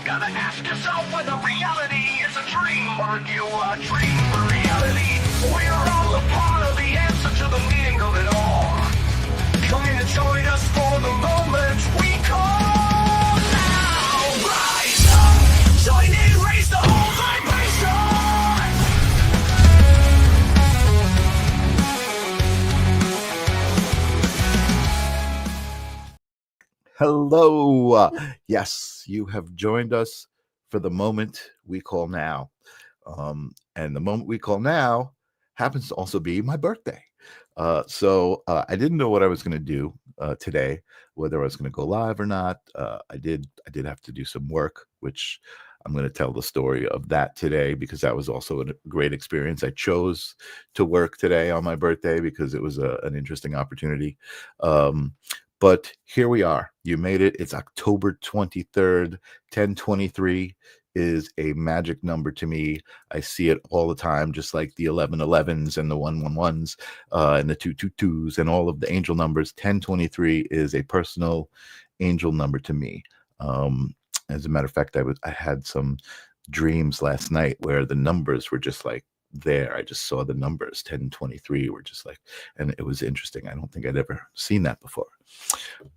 gotta ask yourself whether reality is a dream or you a dream for reality. We're all a part of the answer to the meaning of it all. Come in and join us for the moment we call now. Rise up, join in, raise the whole vibration. Hello. Yes, you have joined us for the moment we call now. And the moment we call now happens to also be my birthday. So I didn't know what I was going to do today, whether I was going to go live or not. I did have to do some work, which I'm going to tell the story of that today because that was also a great experience. I chose to work today on my birthday because it was an interesting opportunity. But here we are. You made it. It's October 23rd, 1023 is a magic number to me. I see it all the time, just like the 1111s and the 111s and the 222s and all of the angel numbers. 1023 is a personal angel number to me. As a matter of fact, I had some dreams last night where the numbers were just like there. I just saw the numbers 1023 were just like, and it was interesting. I don't think I'd ever seen that before.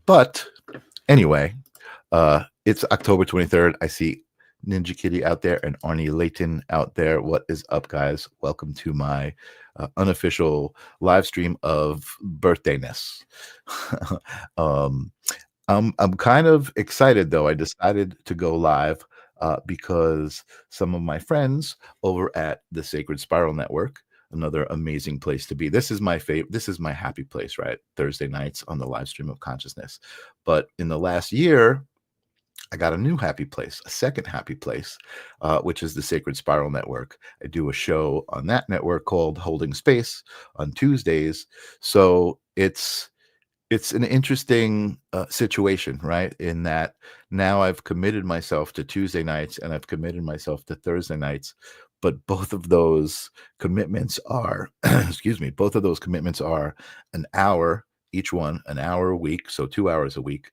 But anyway, it's October 23rd. I see Ninja Kitty out there and Arnie Layton out there. What is up, guys? Welcome to my unofficial live stream of birthdayness. I'm kind of excited though. I decided to go live because some of my friends over at the Sacred Spiral Network, another amazing place to be. This is my favorite. This is my happy place, right? Thursday nights on the live stream of consciousness. But in the last year, I got a new happy place, a second happy place, which is the Sacred Spiral Network. I do a show on that network called Holding Space on Tuesdays. So it's an interesting situation, right? In that now I've committed myself to Tuesday nights and I've committed myself to Thursday nights, but both of those commitments are, excuse me, both of those commitments are an hour, each one, an hour a week, so 2 hours a week,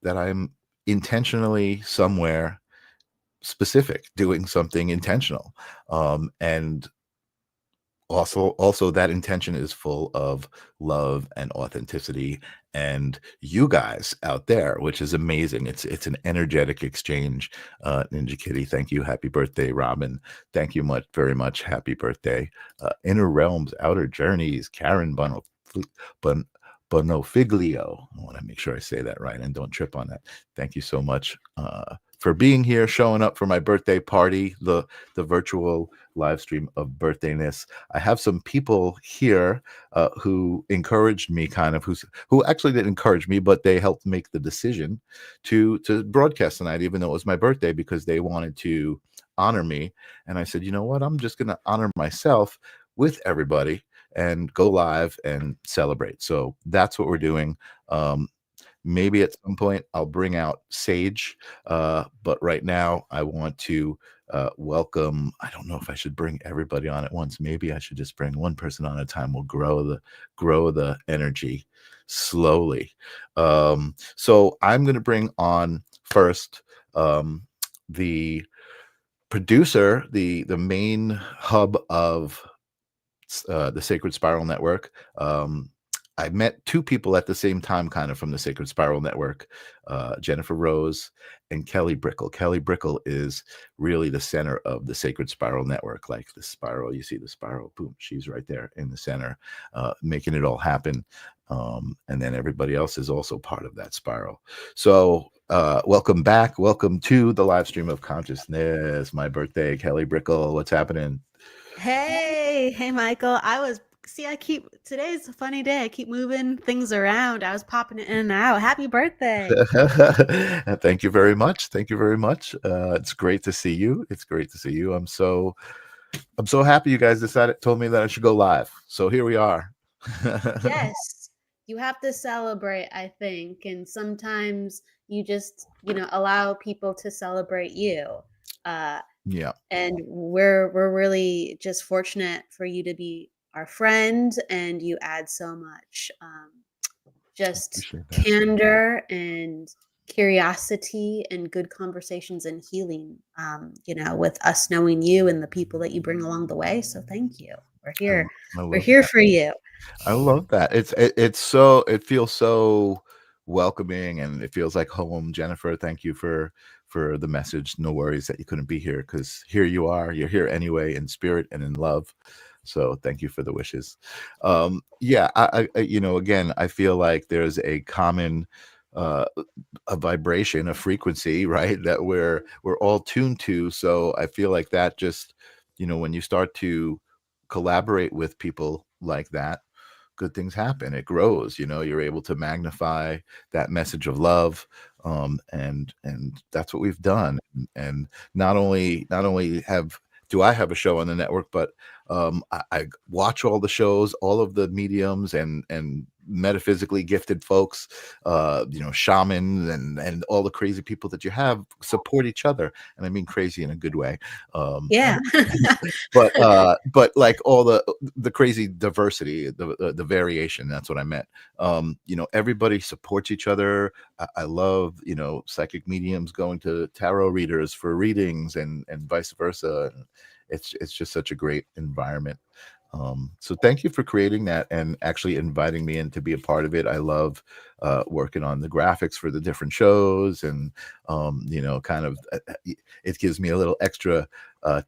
that I'm intentionally somewhere specific, doing something intentional. And also that intention is full of love and authenticity and you guys out there, which is amazing. It's an energetic exchange. Ninja Kitty, thank you. Happy birthday. Robin, thank you very much. Happy birthday. Inner Realms, Outer Journeys, Karen Bonofiglio. I want to make sure I say that right and don't trip on that. Thank you so much for being here, showing up for my birthday party, the virtual live stream of birthdayness. I have some people here who encouraged me, kind of, who actually didn't encourage me, but they helped make the decision to broadcast tonight, even though it was my birthday, because they wanted to honor me. And I said, you know what? I'm just going to honor myself with everybody and go live and celebrate. So that's what we're doing. Maybe at some point I'll bring out Sage, but right now I want to welcome. I don't know if I should bring everybody on at once. Maybe I should just bring one person on at a time. We'll grow the energy slowly. So I'm going to bring on first the producer, the main hub of the Sacred Spiral Network. I met two people at the same time, kind of, from the Sacred Spiral Network, Jennifer Rose and Kelly Brickle. Kelly Brickle is really the center of the Sacred Spiral Network. Like the spiral, you see the spiral, boom, she's right there in the center, making it all happen. And then everybody else is also part of that spiral. So welcome back. Welcome to the live stream of consciousness. My birthday, Kelly Brickle. What's happening? Hey, Michael. Today's a funny day. I keep moving things around. I was popping in and out. Happy birthday. Thank you very much. Thank you very much. It's great to see you. It's great to see you. I'm so happy you guys told me that I should go live. So here we are. Yes, you have to celebrate, I think. And sometimes you just, allow people to celebrate you. Yeah. And we're really just fortunate for you to be our friend, and you add so much just candor and curiosity and good conversations and healing, with us knowing you and the people that you bring along the way. So thank you. We're I, here. I We're love here that. for you. I love that. It's so, it feels so welcoming and it feels like home. Jennifer, thank you for the message. No worries that you couldn't be here, because here you are. You're here anyway, in spirit and in love. So thank you for the wishes. Yeah, again, I feel like there's a common a vibration, a frequency, right, that we're all tuned to. So I feel like that just, when you start to collaborate with people like that, good things happen. It grows. You're able to magnify that message of love, and that's what we've done. And not only do I have a show on the network, but I watch all the shows, all of the mediums and metaphysically gifted folks, shamans and all the crazy people that you have support each other, and I mean crazy in a good way. um, Yeah. but like all the crazy diversity, the variation, that's what I meant. Everybody supports each other. I love, psychic mediums going to tarot readers for readings and vice versa. It's just such a great environment. So thank you for creating that and actually inviting me in to be a part of it. I love working on the graphics for the different shows, and kind of it gives me a little extra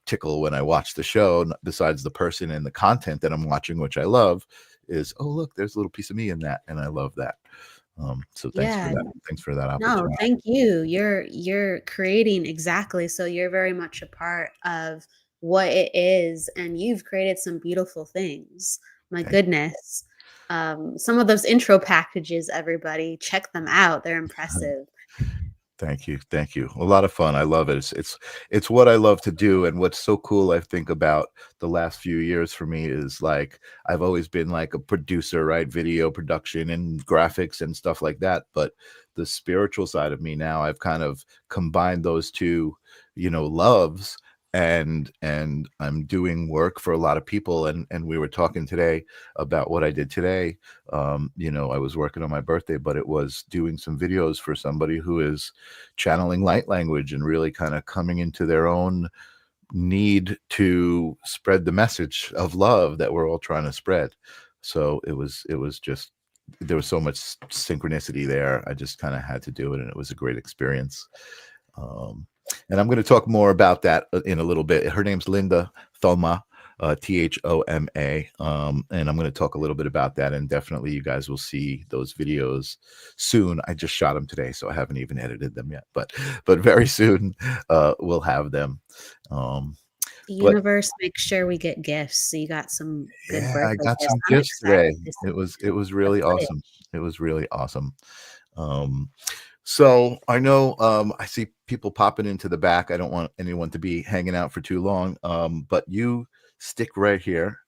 tickle when I watch the show. Besides the person and the content that I'm watching, which I love, is, oh look, there's a little piece of me in that, and I love that. So thanks for Yeah. that. Thanks for that No, opportunity. thank you. You're creating exactly. So you're very much a part of what it is, and you've created some beautiful things. My Thank goodness. Some of those intro packages, everybody, check them out. They're you. impressive. Thank you. Thank you. A lot of fun. I love it. It's what I love to do. And what's so cool, I think, about the last few years for me is, like, I've always been like a producer, right? Video production and graphics and stuff like that. But the spiritual side of me now, I've kind of combined those two, loves, and I'm doing work for a lot of people. And we were talking today about what I did today. I was working on my birthday, but it was doing some videos for somebody who is channeling light language and really kind of coming into their own need to spread the message of love that we're all trying to spread. So it was just, there was so much synchronicity there. I just kind of had to do it, and it was a great experience. um, and I'm going to talk more about that in a little bit. Her name's Linda Thoma, Thoma, and I'm going to talk a little bit about that, and definitely you guys will see those videos soon. I just shot them today, so I haven't even edited them yet, but very soon we'll have them. um, The but universe makes sure we get gifts. So you got some good yeah, I birthday got gifts. some I'm gifts today. excited to it see was it was the really awesome. footage. It was really awesome. um, so I know, I see people popping into the back. I don't want anyone to be hanging out for too long, but you stick right here,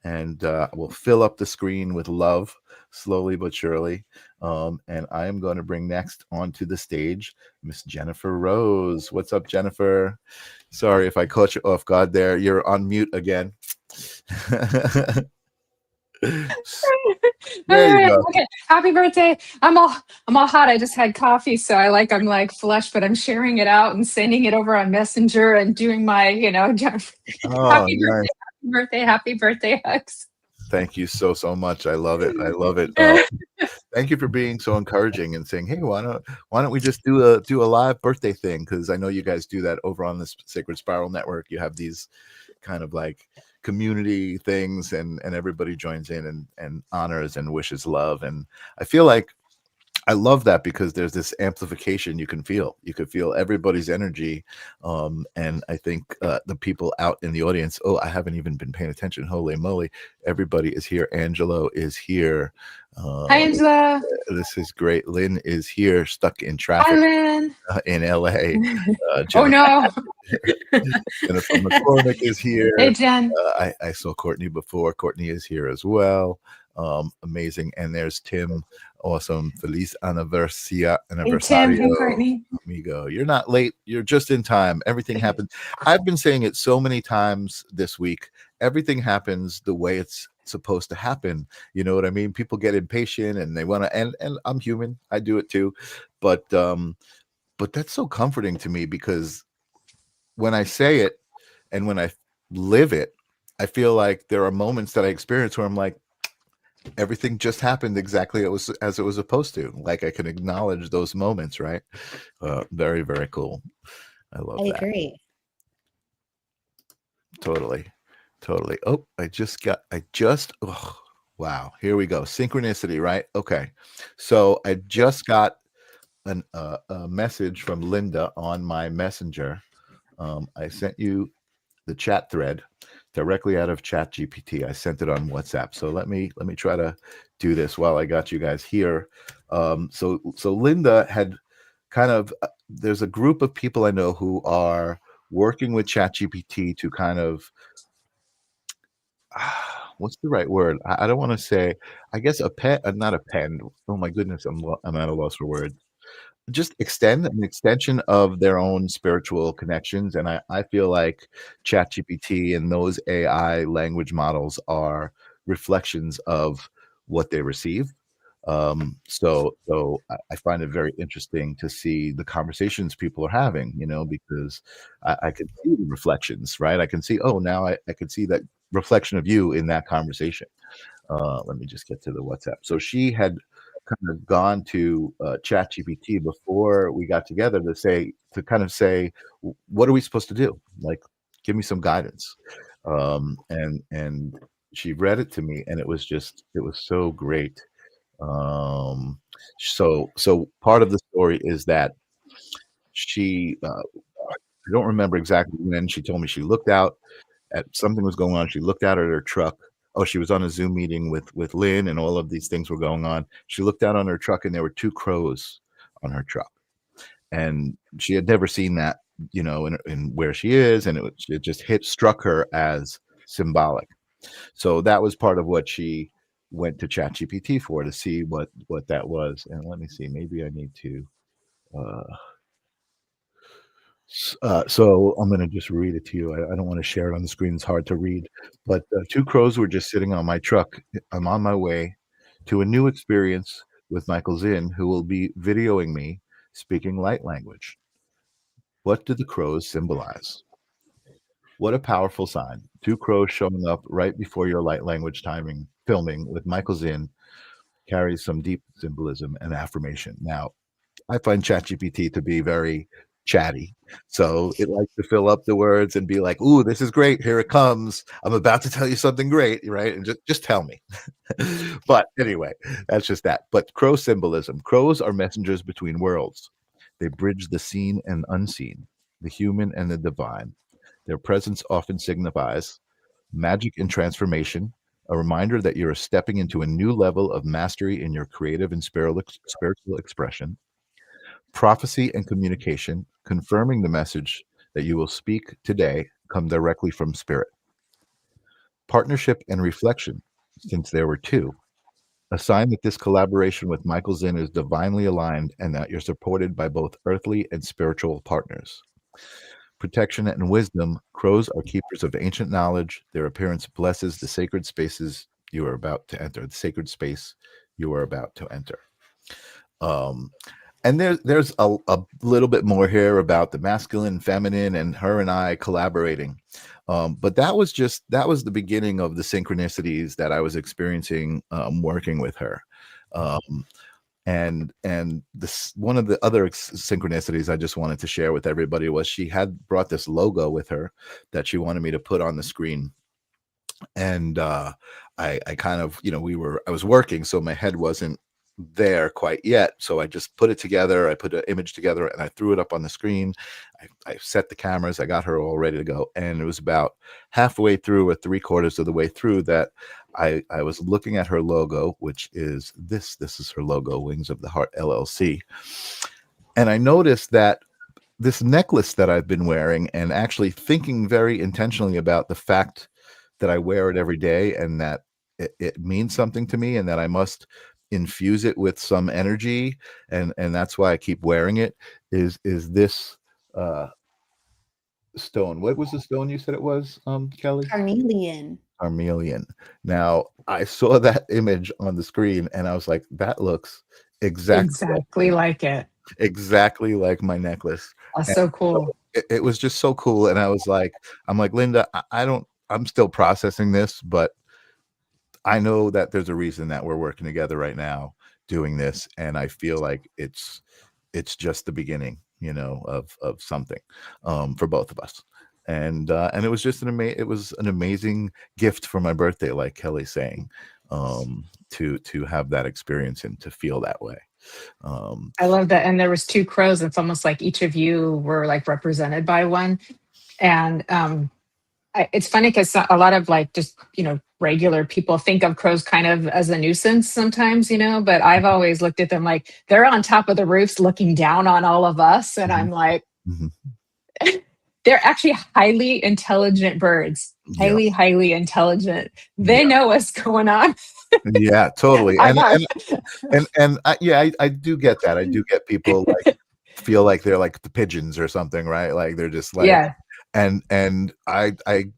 and we'll fill up the screen with love slowly but surely. And I am going to bring next onto the stage Miss Jennifer Rose. What's up, Jennifer? Sorry if I caught you off guard there. You're on mute again. All There you right. go. Okay. Happy birthday. I'm all hot. I just had coffee, so I'm like flush, but I'm sharing it out and sending it over on Messenger and doing my, Oh, happy nice. birthday, happy birthday hugs. Thank you so much. I love it. I love it. Thank you for being so encouraging and saying, "Hey, why don't we just do a live birthday thing?" Because I know you guys do that over on this Sacred Spiral Network. You have these kind of like community things, and everybody joins in and honors and wishes love. And I feel like I love that because there's this amplification you can feel. You can feel everybody's energy. And I think the people out in the audience, oh, I haven't even been paying attention. Holy moly. Everybody is here. Angelo is here. Hi, Uh, Angela. this is great. Lynn is here, stuck in Hi, traffic Lynn. in LA. Oh Jennifer, no. Jennifer McCormick is Hey, here. Jen. I saw Courtney before. Courtney is here as well. Amazing. And there's Tim. Awesome. Feliz Hey, Tim. Hey, aniversario, Courtney. amigo. You're not late. You're just in time. Everything happens. I've been saying it so many times this week. Everything happens the way it's supposed to happen. You know what I mean? People get impatient and they want to, and I'm human. I do it too. But that's so comforting to me, because when I say it and when I live it, I feel like there are moments that I experience where I'm like, everything just happened exactly as it was supposed to. Like I can acknowledge those moments, right? Very, very cool. I love I that. agree. Totally. Oh, oh, wow. Here we go. Synchronicity, right? Okay. So I just got a message from Linda on my messenger. I sent you the chat thread directly out of ChatGPT. I sent it on WhatsApp. So let me try to do this while I got you guys here. So Linda had kind of there's a group of people I know who are working with ChatGPT to kind of what's the right word? I don't want to say. I guess not a pen. Oh my goodness, I'm at a loss for words. Just extend an extension of their own spiritual connections, and I feel like ChatGPT and those AI language models are reflections of what they receive. So I find it very interesting to see the conversations people are having, because I can see the reflections, right? I can see, oh, now I can see that reflection of you in that conversation. Let me just get to the WhatsApp. So she had kind of gone to ChatGPT before we got together to kind of say, what are we supposed to do? Like, give me some guidance. And she read it to me, and it was so great. So part of the story is that she, I don't remember exactly when she told me she looked out at something was going on. She looked out at her truck. Oh, she was on a Zoom meeting with Lynn, and all of these things were going on. She looked out on her truck, and there were two crows on her truck, and she had never seen that, in where she is, and it just struck her as symbolic. So that was part of what she went to ChatGPT for, to see what that was. And let me see, maybe I need to. So I'm going to just read it to you. I don't want to share it on the screen. It's hard to read. But two crows were just sitting on my truck. I'm on my way to a new experience with Michael Zinn, who will be videoing me speaking light language. What do the crows symbolize? What a powerful sign. Two crows showing up right before your light language filming with Michael Zinn carries some deep symbolism and affirmation. Now, I find ChatGPT to be very chatty. So it likes to fill up the words and be like, ooh, this is great. Here it comes. I'm about to tell you something great, right? And just tell me. But anyway, that's just that. But crow symbolism. Crows are messengers between worlds. They bridge the seen and unseen, the human and the divine. Their presence often signifies magic and transformation, a reminder that you're stepping into a new level of mastery in your creative and spiritual expression. Prophecy and communication, confirming the message that you will speak today come directly from spirit. Partnership and reflection, since there were two, a sign that this collaboration with Michael Zinn is divinely aligned and that you're supported by both earthly and spiritual partners. Protection and wisdom, crows are keepers of ancient knowledge. Their appearance blesses the sacred spaces you are about to enter, the sacred space you are about to enter. And there's a little bit more here about the masculine, feminine, and her and I collaborating. But that was the beginning of the synchronicities that I was experiencing working with her. And this one of the other synchronicities I just wanted to share with everybody was she had brought this logo with her that she wanted me to put on the screen. And I kind of, I was working, so my head wasn't there quite yet. So I just put it together. I put an image together and I threw it up on the screen. I set the cameras. I got her all ready to go. And it was about halfway through or 3/4 of the way through that I was looking at her logo, which is this. This is her logo, Wings of the Heart LLC. And I noticed that this necklace that I've been wearing, and actually thinking very intentionally about the fact that I wear it every day, and that it means something to me, and that I must infuse it with some energy, and that's why I keep wearing it, is this stone. What was the stone you said it was, Kelly? Carnelian. Carmelian. Now, I saw that image on the screen and I was like, that looks Exactly like it. exactly like my necklace. That's And so cool. it was just so cool. And I was like, I'm like, Linda, I'm still processing this, but I know that there's a reason that we're working together right now doing this. And I feel like it's just the beginning, of something for both of us. And it was just it was an amazing gift for my birthday, like Kelly's saying, to have that experience and to feel that way. I love that. And there was two crows. It's almost like each of you were like represented by one. And it's funny because a lot of like just, regular people think of crows kind of as a nuisance sometimes, but I've always looked at them like they're on top of the roofs looking down on all of us. And I'm like, Mhm. they're actually highly intelligent birds, Yeah. highly intelligent. They know what's going on. Yeah, totally. I know. And I do get that. I do get people like feel like they're like the pigeons or something, right? Like they're just like, Yeah. and I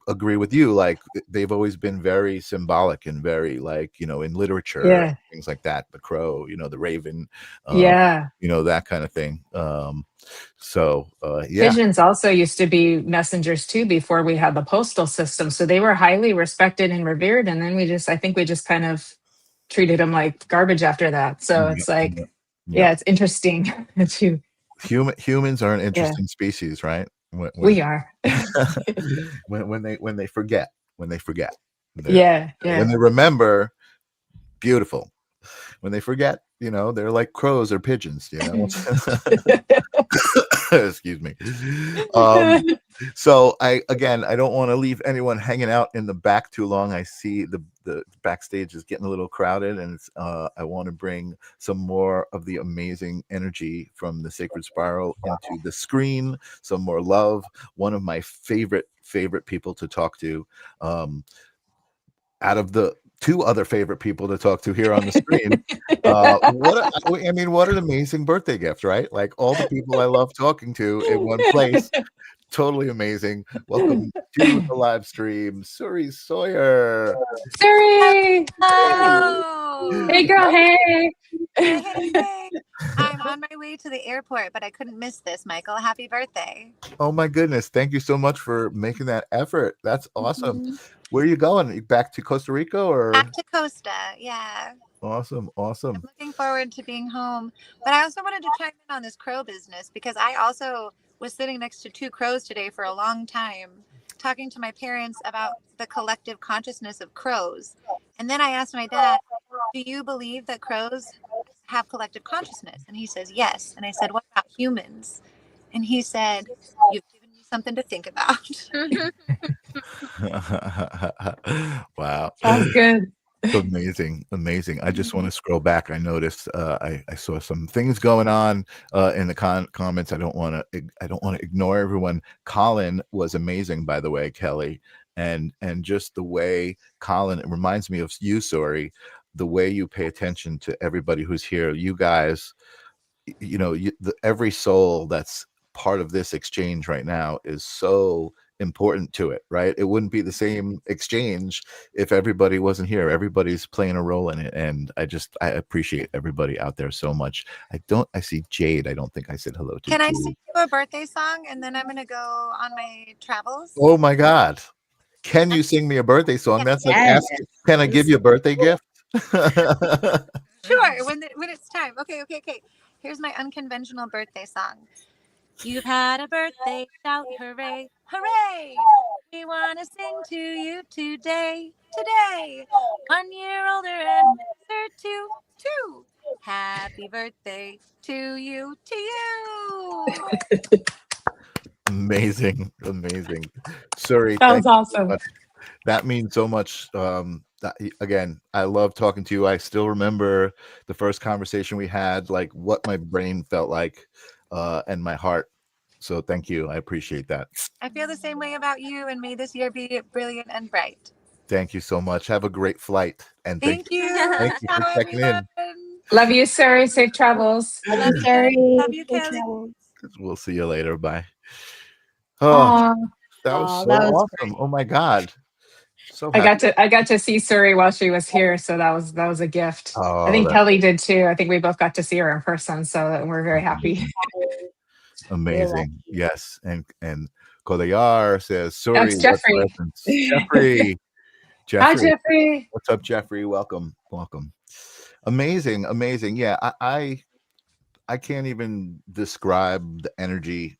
agree with you. Like they've always been very symbolic and very like, in literature, Yeah. things like that. The crow, the raven, Yeah. that kind of thing. So yeah. Pigeons also used to be messengers too before we had the postal system. So they were highly respected and revered. And then I think we just kind of treated them like garbage after that. So it's like, Yeah. it's interesting to. Humans are an interesting species, right? We are. when they forget. When they remember, beautiful. When they forget, they're like crows or pigeons, Excuse me. So I don't want to leave anyone hanging out in the back too long. I see the backstage is getting a little crowded, and I want to bring some more of the amazing energy from the Sacred Spiral into the screen, some more love. One of my favorite people to talk to, out of the two other favorite people to talk to here on the screen. What an amazing birthday gift, right? Like all the people I love talking to in one place. Totally amazing. Welcome to the live stream, Suri Sawyer. Suri! Hello. Hey, girl, hey. Hey. I'm on my way to the airport, but I couldn't miss this, Michael. Happy birthday. Oh my goodness. Thank you so much for making that effort. That's awesome. Where are you going? You back to Costa Rica or? Back to Costa, yeah. Awesome. I'm looking forward to being home. But I also wanted to chime in on this crow business because I also was sitting next to two crows today for a long time, talking to my parents about the collective consciousness of crows. And then I asked my dad, do you believe that crows have collective consciousness? And he says, yes. And I said, what about humans? And he said, you've given me something to think about. Wow. Sounds good. Amazing. I just want to scroll back. I noticed I saw some things going on in the comments. I don't want to ignore everyone. Colin was amazing, by the way, Kelly, and just the way Colin, it reminds me of you, Suri, the way you pay attention to everybody who's here. You guys, every soul that's part of this exchange right now is so important to it, right? It wouldn't be the same exchange if everybody wasn't here. Everybody's playing a role in it, and I appreciate everybody out there so much. I see Jade. I don't think I said hello to. Can I sing you a birthday song and then I'm gonna go on my travels? Oh my God, can you sing me a birthday song? That's like asking, can I give you a birthday gift? Sure, when it's time. Okay. Here's my unconventional birthday song. You've had a birthday, shout hooray, hooray! We want to sing to you today. 1 year older and wiser two. Happy birthday to you. Amazing. Suri, That was awesome. That means so much. Again, I love talking to you. I still remember the first conversation we had, like what my brain felt like, and my heart. So thank you. I appreciate that. I feel the same way about you, and may this year be brilliant and bright. Thank you so much. Have a great flight. And Thank you. Thank you for Ciao, checking in. Love you, Suri. Safe travels. Love you, Kelly. We'll see you later. Bye. Oh, Aw. that was Aw, so that was awesome. great. Oh my God. So I happy. got to see Suri while she was here, so that was a gift. I Oh, think that's Kelly did too. I think we both got to see her in person, so we're very happy. amazing. We're Amazing. lucky. Yes. And Kodayar says, That's sorry, what Jeffrey. presents? Jeffrey. Hi, Jeffrey. Jeffrey. What's up, Jeffrey? Welcome. Welcome. Amazing. Amazing. Yeah. I can't even describe the energy,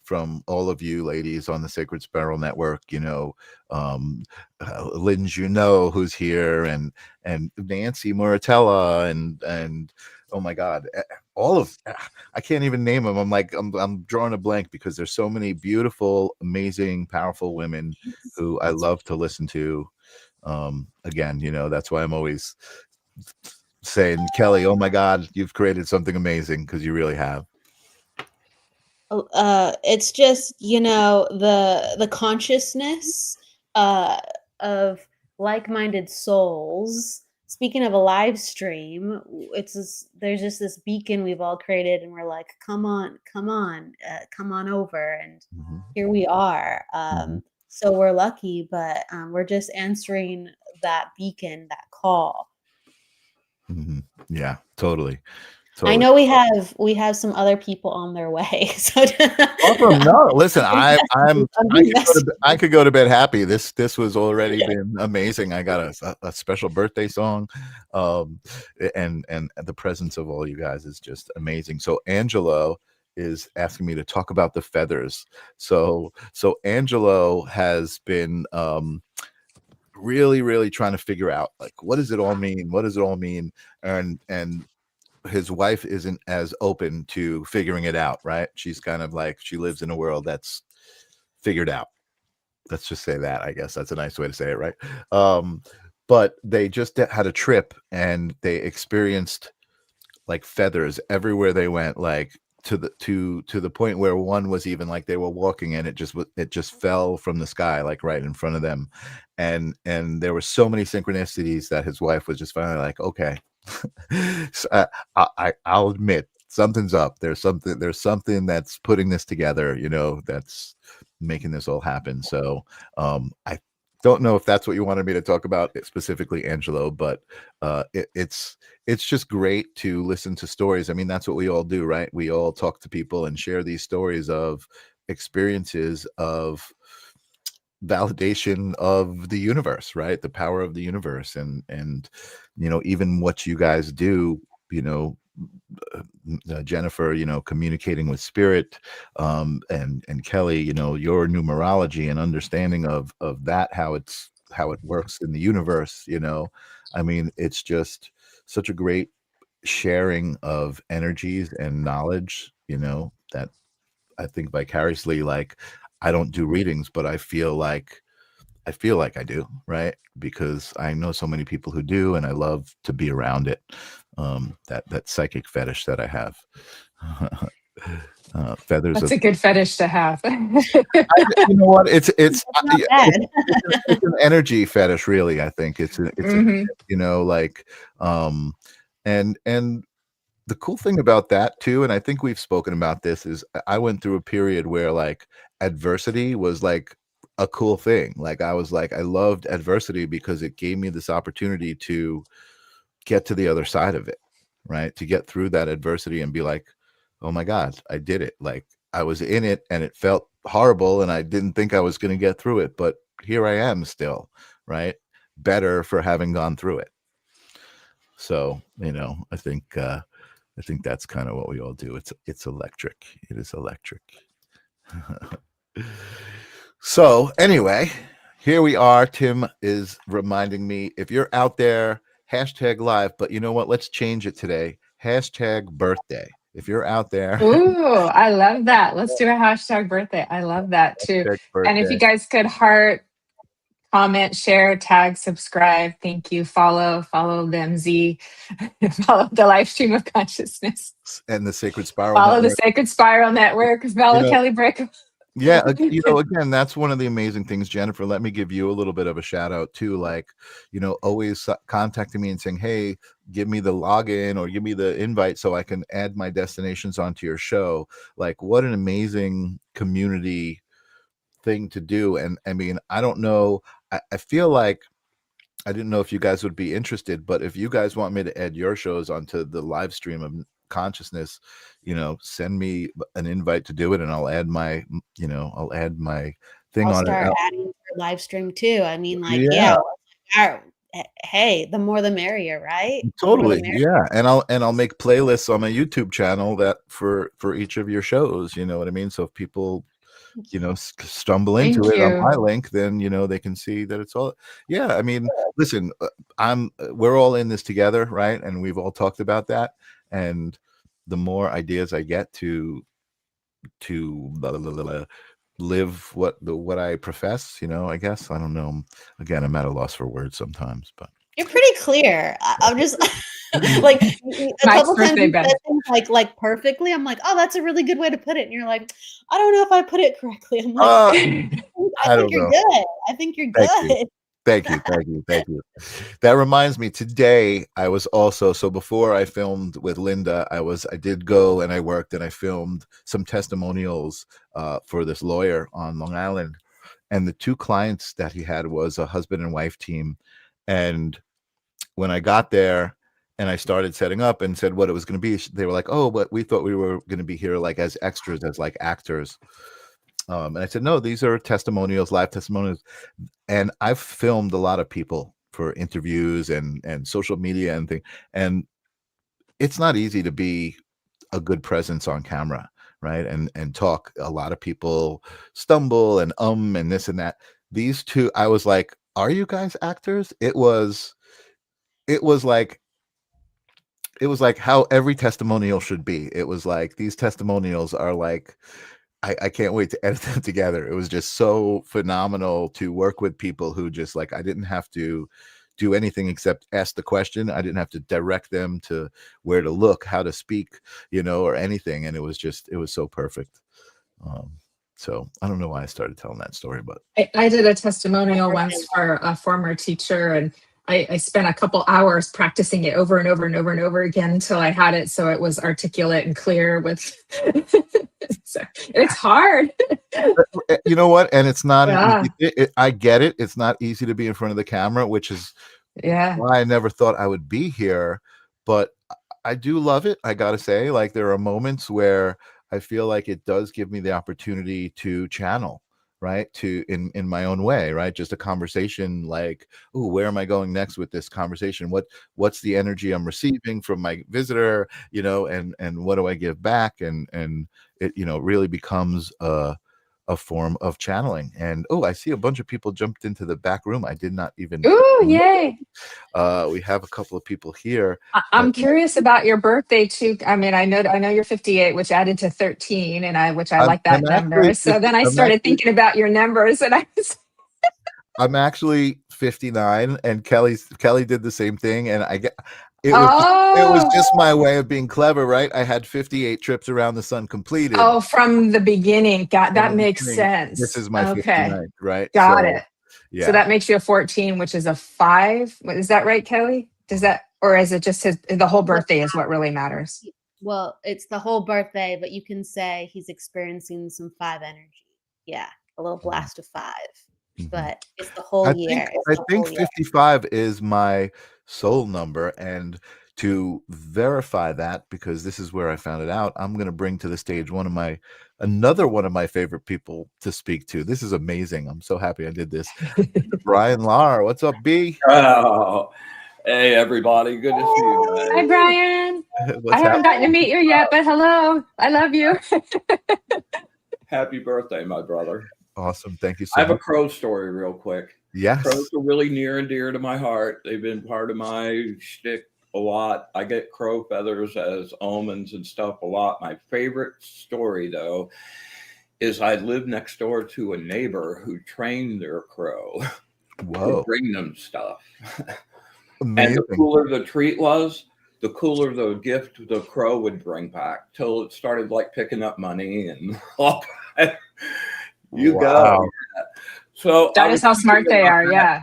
from all of you ladies on the Sacred Spiral Network, um, Lynn Junot, who's here, and Nancy Muratella, and oh my God, all of, I can't even name them. I'm drawing a blank because there's so many beautiful, amazing, powerful women who I love to listen to. Again, that's why I'm always saying, Kelly, oh my God, you've created something amazing, because you really have. It's just, the consciousness of like-minded souls. Speaking of a live stream, there's just this beacon we've all created, and we're like, come on, come on over, and Mhm. here we are. Mhm. So we're lucky, but we're just answering that beacon, that call. Mhm. Yeah, totally. I Totally. know we have some other people on their way. So Awesome. No, listen, I'm I could go to bed happy. This was already been amazing. I got a special birthday song, and the presence of all you guys is just amazing. So Angelo is asking me to talk about the feathers. So Angelo has been really, really trying to figure out, like, what does it all mean? What does it all mean? And his wife isn't as open to figuring it out, right? She's kind of like, she lives in a world that's figured out. Let's just say that. I guess that's a nice way to say it, right? But they just had a trip, and they experienced like feathers everywhere they went, like to the point where one was even like, they were walking and it just fell from the sky, like right in front of them. And there were so many synchronicities that his wife was just finally like, okay, so, I'll admit something's up. There's something that's putting this together, that's making this all happen. So I don't know if that's what you wanted me to talk about specifically, Angelo, but it's just great to listen to stories. I mean, that's what we all do, right? We all talk to people and share these stories of experiences of validation of the universe, right? The power of the universe, and even what you guys do, Jennifer, communicating with spirit, and Kelly, your numerology and understanding of that, how it works in the universe. I mean, it's just such a great sharing of energies and knowledge, that I think vicariously, like, I don't do readings, but I feel like I do, right? Because I know so many people who do, and I love to be around it. That psychic fetish that I have. Feathers That's of, a good fetish to have. you know what? It's not bad. it's an energy fetish, really. I think it's a, Mhm. like, and the cool thing about that too, and I think we've spoken about this, is I went through a period where, like, adversity was like a cool thing. Like, I was like, I loved adversity because it gave me this opportunity to get to the other side of it, right? To get through that adversity and be like, oh my God, I did it. Like, I was in it and it felt horrible and I didn't think I was going to get through it, but here I am still, right? Better for having gone through it. So, I think that's kind of what we all do. It's electric. It is electric. So anyway, here we are. Tim is reminding me, if you're out there, hashtag live, but you know what? Let's change it today. Hashtag birthday. If you're out there, Ooh, I love that. Let's do a hashtag birthday. I love that too. hashtag And if you birthday. guys could heart, comment, share, tag, subscribe. Thank you. Follow the MZ, follow the live stream of consciousness. And the Sacred Spiral Follow the Network. Sacred Spiral Network, Bella Kelly Brick. Yeah, again, that's one of the amazing things, Jennifer. Let me give you a little bit of a shout out too. Like, always contacting me and saying, hey, give me the login or give me the invite so I can add my destinations onto your show. Like, what an amazing community thing to do. And I mean, I don't know. I feel like I didn't know if you guys would be interested, but if you guys want me to add your shows onto the live stream of consciousness, send me an invite to do it, and I'll add my, I'll add my thing I'll on start it. adding for live stream too. I mean, like, Yeah. hey, the more the merrier, right? Totally. Yeah. And I'll make playlists on my YouTube channel that for each of your shows, you know what I mean? So if people, stumble into Thank it on you. my link, then, they can see that it's all, yeah. I mean, listen, we're all in this together, right? And we've all talked about that. And the more ideas I get to live what I profess, I guess, I don't know. Again, I'm at a loss for words sometimes, but You're pretty clear. I'm just like a Mike's couple times birthday, you Ben. said things like perfectly. I'm like, oh, that's a really good way to put it. And you're like, I don't know if I put it correctly. I'm like, I I think don't you're know. good. I think you're Thank you. good. Thank you. That reminds me, today I was also, so before I filmed with Linda, I did go and I worked and I filmed some testimonials for this lawyer on Long Island. And the two clients that he had was a husband and wife team. And when I got there and I started setting up and said what it was going to be, they were like, oh, but we thought we were going to be here like as extras, as like actors. And I said, no, these are testimonials, live testimonials. And I've filmed a lot of people for interviews and social media and things. And it's not easy to be a good presence on camera, right? And talk. A lot of people stumble and this and that. These two, I was like, are you guys actors? It was like how every testimonial should be. It was like, these testimonials are like, I can't wait to edit them together. It was just so phenomenal to work with people who just like, I didn't have to do anything except ask the question. I didn't have to direct them to where to look, how to speak, or anything. And it was so perfect. So I don't know why I started telling that story, but I did a testimonial once for a former teacher, and I spent a couple hours practicing it over and over and over and over again until I had it so it was articulate and clear with so it's hard. you know what? And it's not Yeah. I get it. It's not easy to be in front of the camera, which is why I never thought I would be here. But I do love it. I gotta say, like, there are moments where I feel like it does give me the opportunity to channel, right? To in my own way, right? Just a conversation like, oh, where am I going next with this conversation? What's the energy I'm receiving from my visitor, and what do I give back? And it, really becomes a form of channeling. And I see a bunch of people jumped into the back room. I did not even. Ooh, yay. We have a couple of people here. I'm curious about your birthday too. I mean, I know you're 58, which added to 13, and which I like that number. So then I started thinking about your numbers, and I'm actually 59, and Kelly did the same thing, and it was just my way of being clever, right? I had 58 trips around the sun completed. Oh, from the beginning. That makes sense. This is my 59th, right? Got it. Yeah. So that makes you a 14, which is a 5. Is that right, Kelly? Does that, or is it just the whole birthday is what really matters? Well, it's the whole birthday, but you can say he's experiencing some 5 energy. Yeah, a little blast of 5. But it's the whole year. I think 55 is my soul number, and to verify that, because this is where I found it out, I'm going to bring to the stage another one of my favorite people to speak to. This is amazing. I'm so happy I did this. Brian Lahr, what's up, B? Oh, hey everybody, good to see you guys. Hi, Brian. I haven't gotten to meet you yet, but hello, I love you. Happy birthday, my brother. Awesome. Thank you so much. I have much. a crow story real quick. Yes. Crows are really near and dear to my heart. They've been part of my shtick a lot. I get crow feathers as omens and stuff a lot. My favorite story, though, is I lived next door to a neighbor who trained their crow to bring them stuff. Amazing. And the cooler the treat was, the cooler the gift the crow would bring back, till it started like picking up money and all that. Go. So that is how smart they are. That. Yeah.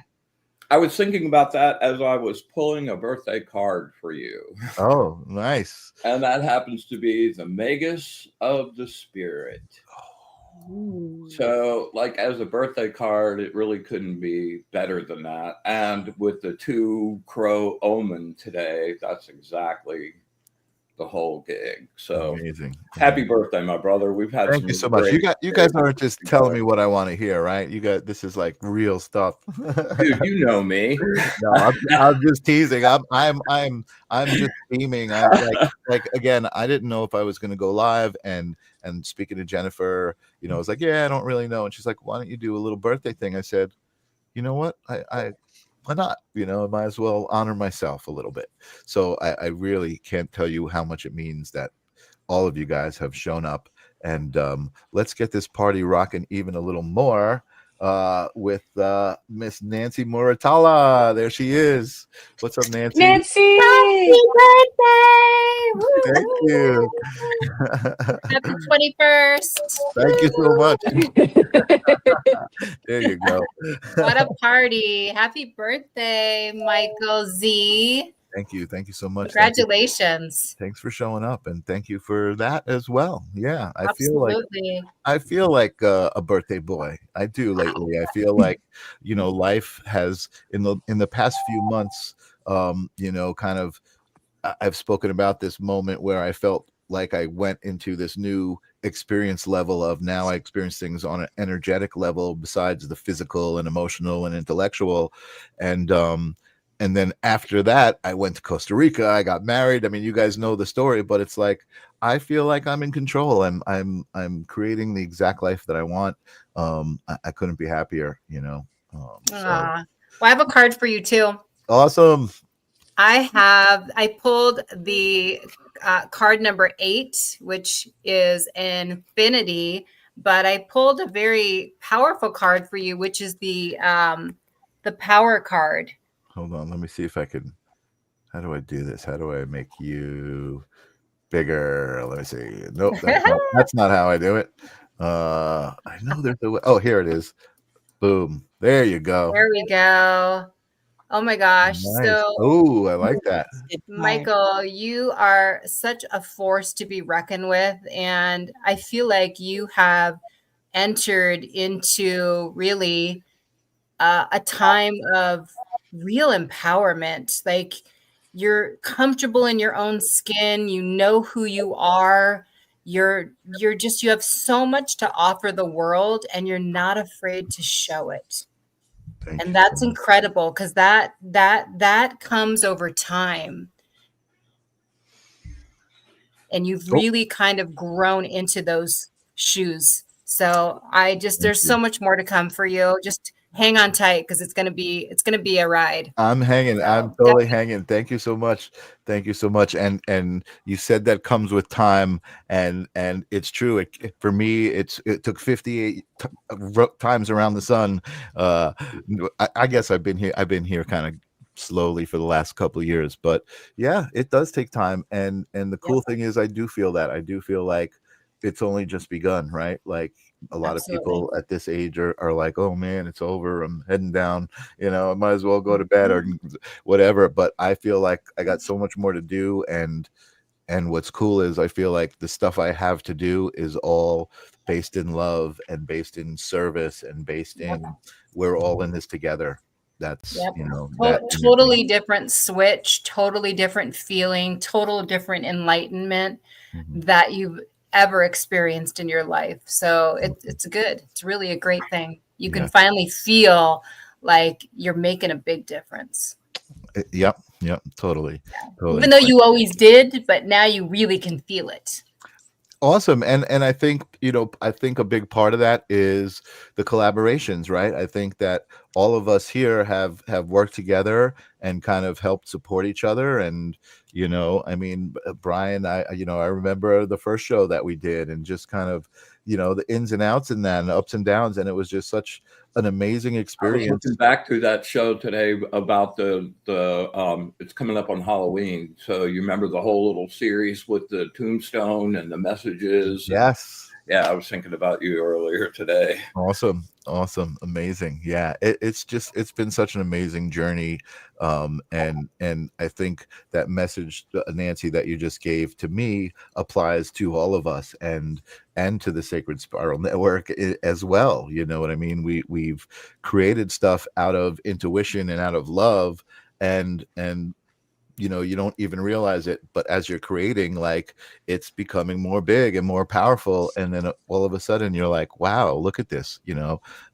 I was thinking about that as I was pulling a birthday card for you. Oh, nice. And that happens to be the Magus of the Spirit. Ooh. So, like, as a birthday card, it really couldn't be better than that. And with the 2 crow omen today, that's exactly the whole gig. So, Amazing. happy birthday, my brother. We've had Thank you some so much. great You days guys aren't just telling me together. what I want to hear, right? You got this is like real stuff. Dude, you know me. No, I'm just teasing. I'm just beaming. I'm like again, I didn't know if I was going to go live, and speaking to Jennifer, you know, I was like, yeah, I don't really know, and she's like, why don't you do a little birthday thing? I said, you know what, I why not? You know, I might as well honor myself a little bit. So I really can't tell you how much it means that all of you guys have shown up, and let's get this party rocking even a little more with Miss Nancy Muratala. There she is. What's up, Nancy? Nancy! Birthday! Woo, Thank woo, you. woo. Happy 21st. Thank you so much. There you go. What a party. Happy birthday, Michael Z. Thank you so much. Congratulations. Thanks for showing up, and thank you for that as well. Yeah, I Absolutely. feel like a birthday boy. I do lately. I feel like, you know, life has in the past few months, you know, kind of I've spoken about this moment where I felt like I went into this new experience level of now I experience things on an energetic level besides the physical and emotional and intellectual. And then after that, I went to Costa Rica. I got married. I mean, you guys know the story, but it's like I feel like I'm in control. I'm creating the exact life that I want. I couldn't be happier, you know. So. Well, I have a card for you too. Awesome. I pulled the card number 8, which is infinity, but I pulled a very powerful card for you, which is the power card. Hold on, let me see if I can. How do I do this? How do I make you bigger? Let me see. Nope, that's not how I do it. I know there's a way. Oh, here it is. Boom. There you go. There we go. Oh my gosh. Nice. So, oh, I like that. Michael, you are such a force to be reckoned with. And I feel like you have entered into really a time of real empowerment. Like you're comfortable in your own skin, you know who you are. You have so much to offer the world, and you're not afraid to show it. And that's incredible, because that comes over time. And you've really kind of grown into those shoes. So there's so much more to come for you. Just hang on tight, because it's gonna be a ride. I'm hanging. I'm totally hanging. Thank you so much. Thank you so much. And you said that comes with time, and it's true. For me, it took 58 times around the sun. I guess I've been here kind of slowly for the last couple of years, but yeah, it does take time. And the cool thing is, I do feel like it's only just begun, right? Like a lot of people at this age are like, oh man, it's over, I'm heading down, you know, I might as well go to bed or whatever. But I feel like I got so much more to do, and what's cool is I feel like the stuff I have to do is all based in love and based in service and based in we're all in this together. That's you know, totally different switch, totally different feeling, total different enlightenment that you've ever experienced in your life. So it's really a great thing. You can finally feel like you're making a big difference. Yep, totally. Even though you always did, but now you really can feel it. Awesome. And I think, you know, I think a big part of that is the collaborations, right? I think that all of us here have worked together and kind of helped support each other. And, you know, I mean, Brian, I remember the first show that we did, and just kind of, you know, the ins and outs and that, and the ups and downs. And it was just such an amazing experience. I was looking back to that show today about the it's coming up on Halloween. So you remember the whole little series with the tombstone and the messages? Yes. Yeah, I was thinking about you earlier today. Awesome. Amazing. Yeah. It's been such an amazing journey. And I think that message, Nancy, that you just gave to me applies to all of us and to the Sacred Spiral Network as well. You know what I mean? We've created stuff out of intuition and out of love, and you don't even realize it, but as you're creating, like, it's becoming more big and more powerful, and then all of a sudden you're like, wow, look at this.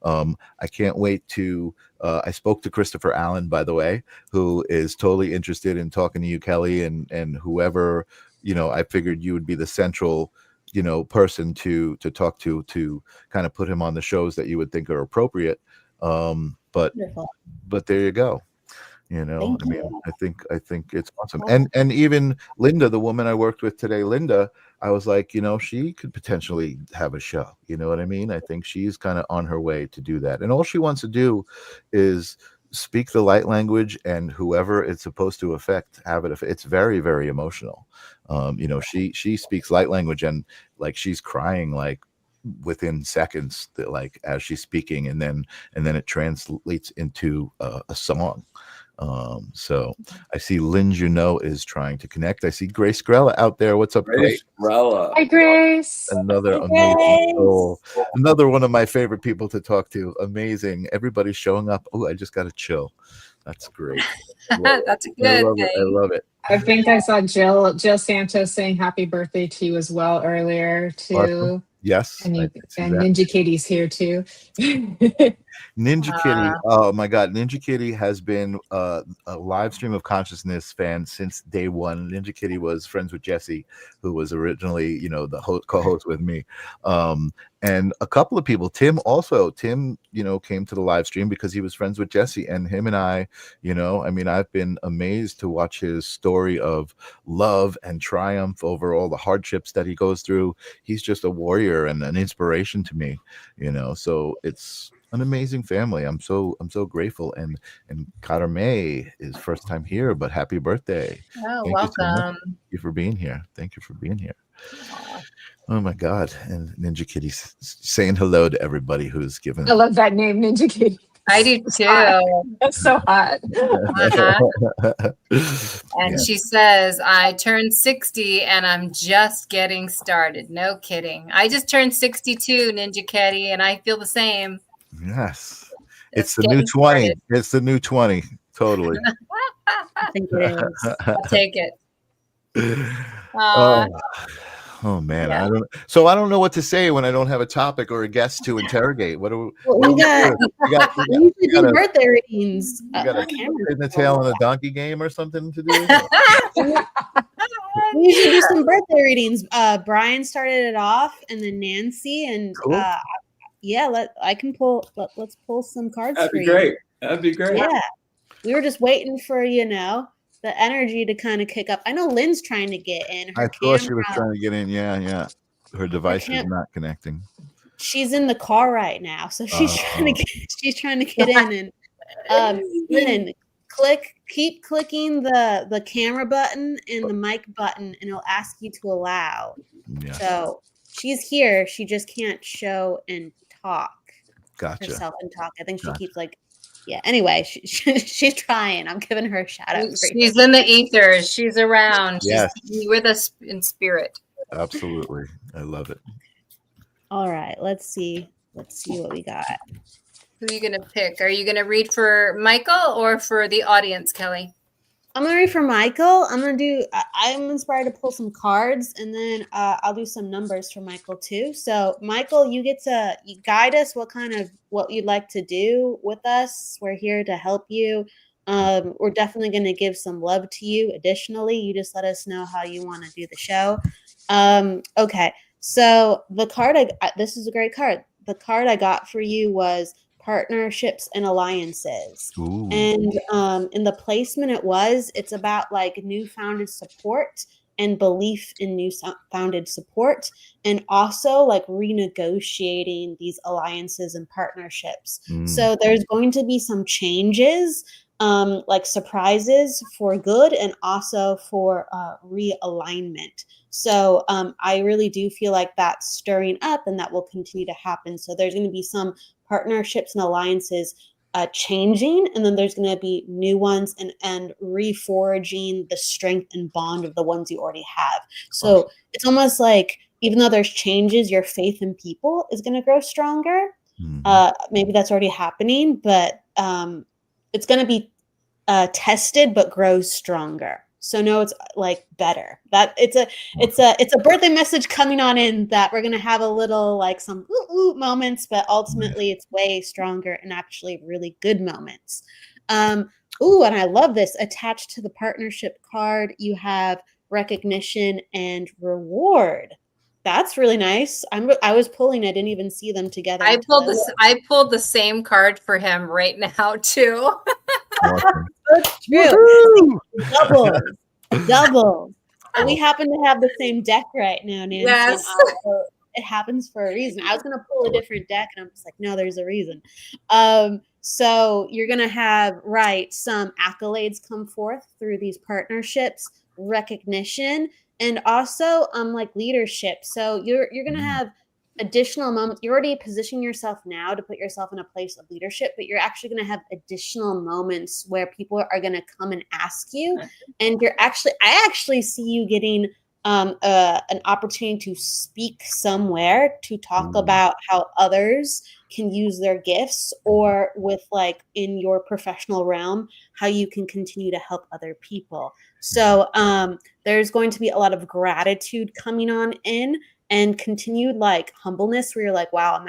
I can't wait to I spoke to Christopher Allen, by the way, who is totally interested in talking to you, Kelly, and whoever, I figured you would be the central person to talk to kind of put him on the shows that you would think are appropriate. But Wonderful. there you go. Thank I mean, you. I think it's awesome. And even Linda, the woman I worked with today, Linda, I was like, she could potentially have a show. You know what I mean? I think she's kind of on her way to do that. And all she wants to do is speak the light language, and whoever it's supposed to affect, have it. It's very, very emotional. She speaks light language, and like, she's crying like within seconds, that, like, as she's speaking, and then it translates into a song. So I see Lynn Junot is trying to connect. I see Grace Grella out there. What's up, Grace? Hi, Grace. Another Hi, amazing Grace. soul. Another one of my favorite people to talk to. Amazing. Everybody's showing up. Oh, I just got to chill. That's great. That's a I good love it. I thing. love it. I think I saw Jill Santos saying happy birthday to you as well earlier too. Awesome. Yes. And I can see and that. Ninja Katie's here too. Ninja Kitty, oh my God, Ninja Kitty has been a live stream of consciousness fan since day one. Ninja Kitty was friends with Jesse, who was originally, the co-host with me, and a couple of people. Tim, came to the live stream because he was friends with Jesse, and him and I, I've been amazed to watch his story of love and triumph over all the hardships that he goes through. He's just a warrior and an inspiration to me, so it's an amazing family. I'm so grateful. And Carme is first time here, but happy birthday. Oh, Thank you so much. welcome. Thank you for being here. Oh my God. And Ninja Kitty saying hello to everybody who's given. I love that name, Ninja Katie. I do too. That's so hot. And she says, I turned 60 and I'm just getting started. No kidding. I just turned 62, Ninja Kitty, and I feel the same. Yes. It's Just the new getting 20. started. It's the new 20. Totally. I think it is. I'll take it. Oh man, Yeah. I don't know what to say when I don't have a topic or a guest to interrogate. What do Well, what we do got do? we usually do gotta- birthday readings. You got a Cameron. in the tail on a donkey game or something to do? We usually do some birthday readings. Brian started it off, and then Nancy, and Cool. let's pull some cards That'd for be you. great. That'd be great. Yeah, we were just waiting for the energy to kind of kick up. I know Lynn's trying to get in. I Her thought she was camera- trying to get in. Yeah. Her device is not connecting. She's in the car right now, so she's trying to get in. And Lynn, keep clicking the camera button and the mic button, and it'll ask you to allow. Yeah. So she's here. She just can't show and talk Gotcha. herself and talk. I think she Gotcha. keeps anyway, she's trying. I'm giving her a shout out. She's in the ethers. She's around. Yes. She's with us in spirit. Absolutely. I love it. All right, let's see what we got. Who are you going to pick? Are you going to read for Michael or for the audience, Kelly? I'm gonna read for Michael. I'm inspired to pull some cards, and then I'll do some numbers for Michael too. So Michael, you guide us what you'd like to do with us. We're here to help you. We're definitely going to give some love to you. Additionally, you just let us know how you want to do the show. Okay. So the card this is a great card. The card I got for you was Partnerships and Alliances. Ooh. And in the placement it's about like newfounded support and belief in newfounded support, and also like renegotiating these alliances and partnerships. So there's going to be some changes like surprises for good and also for realignment. So I really do feel like that's stirring up and that will continue to happen. So there's going to be some partnerships and alliances changing, and then there's going to be new ones and reforging the strength and bond of the ones you already have. So it's almost like even though there's changes, your faith in people is going to grow stronger. Maybe that's already happening, but it's going to be tested but grows stronger. So no, it's like better. That it's a birthday message coming on in that we're gonna have a little like some moments, but ultimately it's way stronger and actually really good moments. And I love this. Attached to the partnership card, you have recognition and reward. That's really nice. I was pulling, I didn't even see them together. I pulled the same card for him right now too. Awesome. That's true. Doubles. And we happen to have the same deck right now, Nancy. Yes. And it happens for a reason. I was going to pull a different deck, and I'm just like, no, there's a reason. So you're going to have, some accolades come forth through these partnerships, recognition, and also like leadership. So you're going to have additional moments. You're already positioning yourself now to put yourself in a place of leadership, but you're actually going to have additional moments where people are going to come and ask you, and I actually see you getting an opportunity to speak somewhere to talk about how others can use their gifts, or with like in your professional realm, how you can continue to help other people. So there's going to be a lot of gratitude coming on in, and continued like humbleness where you're like, wow,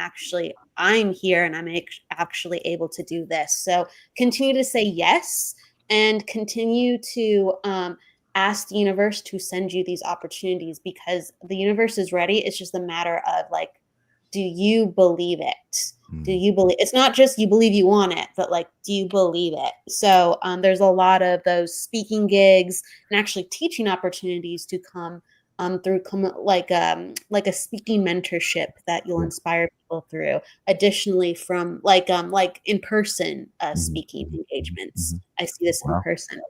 I'm here and I'm actually able to do this. So continue to say yes, and continue to ask the universe to send you these opportunities, because the universe is ready. It's just a matter of like, do you believe it? Do you believe it's not just you believe you want it, but like, do you believe it? So there's a lot of those speaking gigs and actually teaching opportunities to come through like a speaking mentorship that you'll inspire people through. Additionally, from like in person speaking engagements, I see this in person.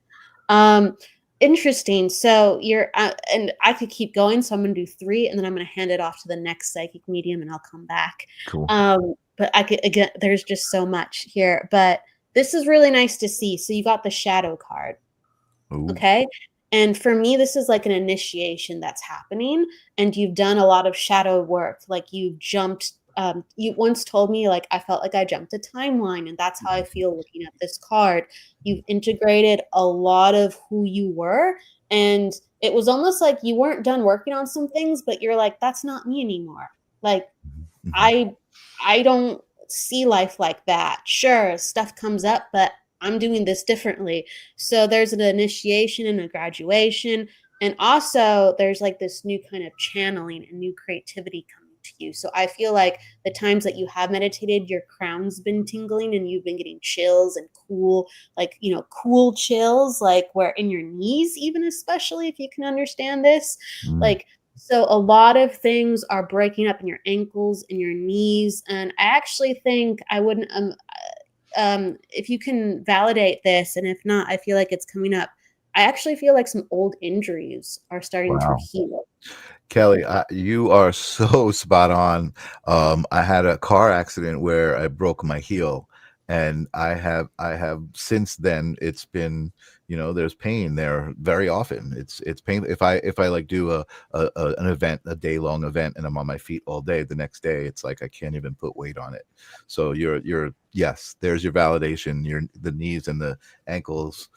Interesting. So you're and I could keep going. So I'm going to do 3, and then I'm going to hand it off to the next psychic medium, and I'll come back. Cool. But again, there's just so much here. But this is really nice to see. So you got the shadow card. Ooh. Okay. And for me, this is like an initiation that's happening, and you've done a lot of shadow work. Like you've jumped. You once told me, like, I felt like I jumped a timeline, and that's how I feel looking at this card. You've integrated a lot of who you were, and it was almost like you weren't done working on some things, but you're like, that's not me anymore. Like, I don't see life like that. Sure, stuff comes up, but I'm doing this differently. So there's an initiation and a graduation. And also there's like this new kind of channeling and new creativity coming to you. So I feel like the times that you have meditated, your crown's been tingling and you've been getting chills and cool, like, cool chills, like where in your knees, even, especially if you can understand this, like, so a lot of things are breaking up in your ankles and your knees. And I actually think I wouldn't, if you can validate this, and if not, I feel like it's coming up. I actually feel like some old injuries are starting to heal. Kelly, you are so spot on. I had a car accident where I broke my heel, and I have since then, it's been, there's pain there very often. It's pain. If I like do an event, a day-long event, and I'm on my feet all day, the next day it's like I can't even put weight on it. So yes, there's your validation. The knees and the ankles,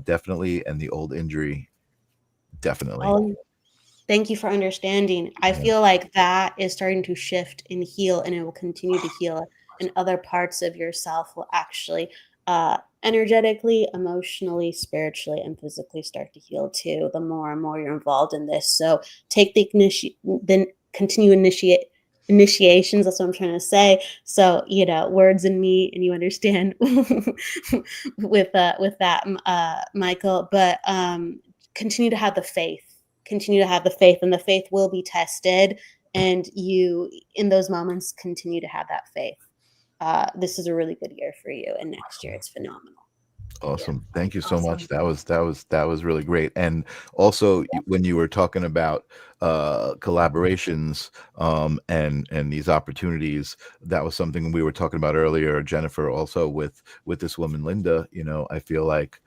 definitely, and the old injury, definitely. Thank you for understanding. I feel like that is starting to shift and heal, and it will continue to heal, and other parts of yourself will actually energetically, emotionally, spiritually, and physically start to heal too, the more and more you're involved in this. So take then continue initiations. That's what I'm trying to say. So, words in me, and you understand with that, Michael, but continue to have the faith. Continue to have the faith, and the faith will be tested, and you in those moments continue to have that faith. This is a really good year for you, and next year it's phenomenal. Awesome. Thank you so much. Awesome. That was really great. And also when you were talking about collaborations and these opportunities, that was something we were talking about earlier, Jennifer, also with this woman Linda. I feel like,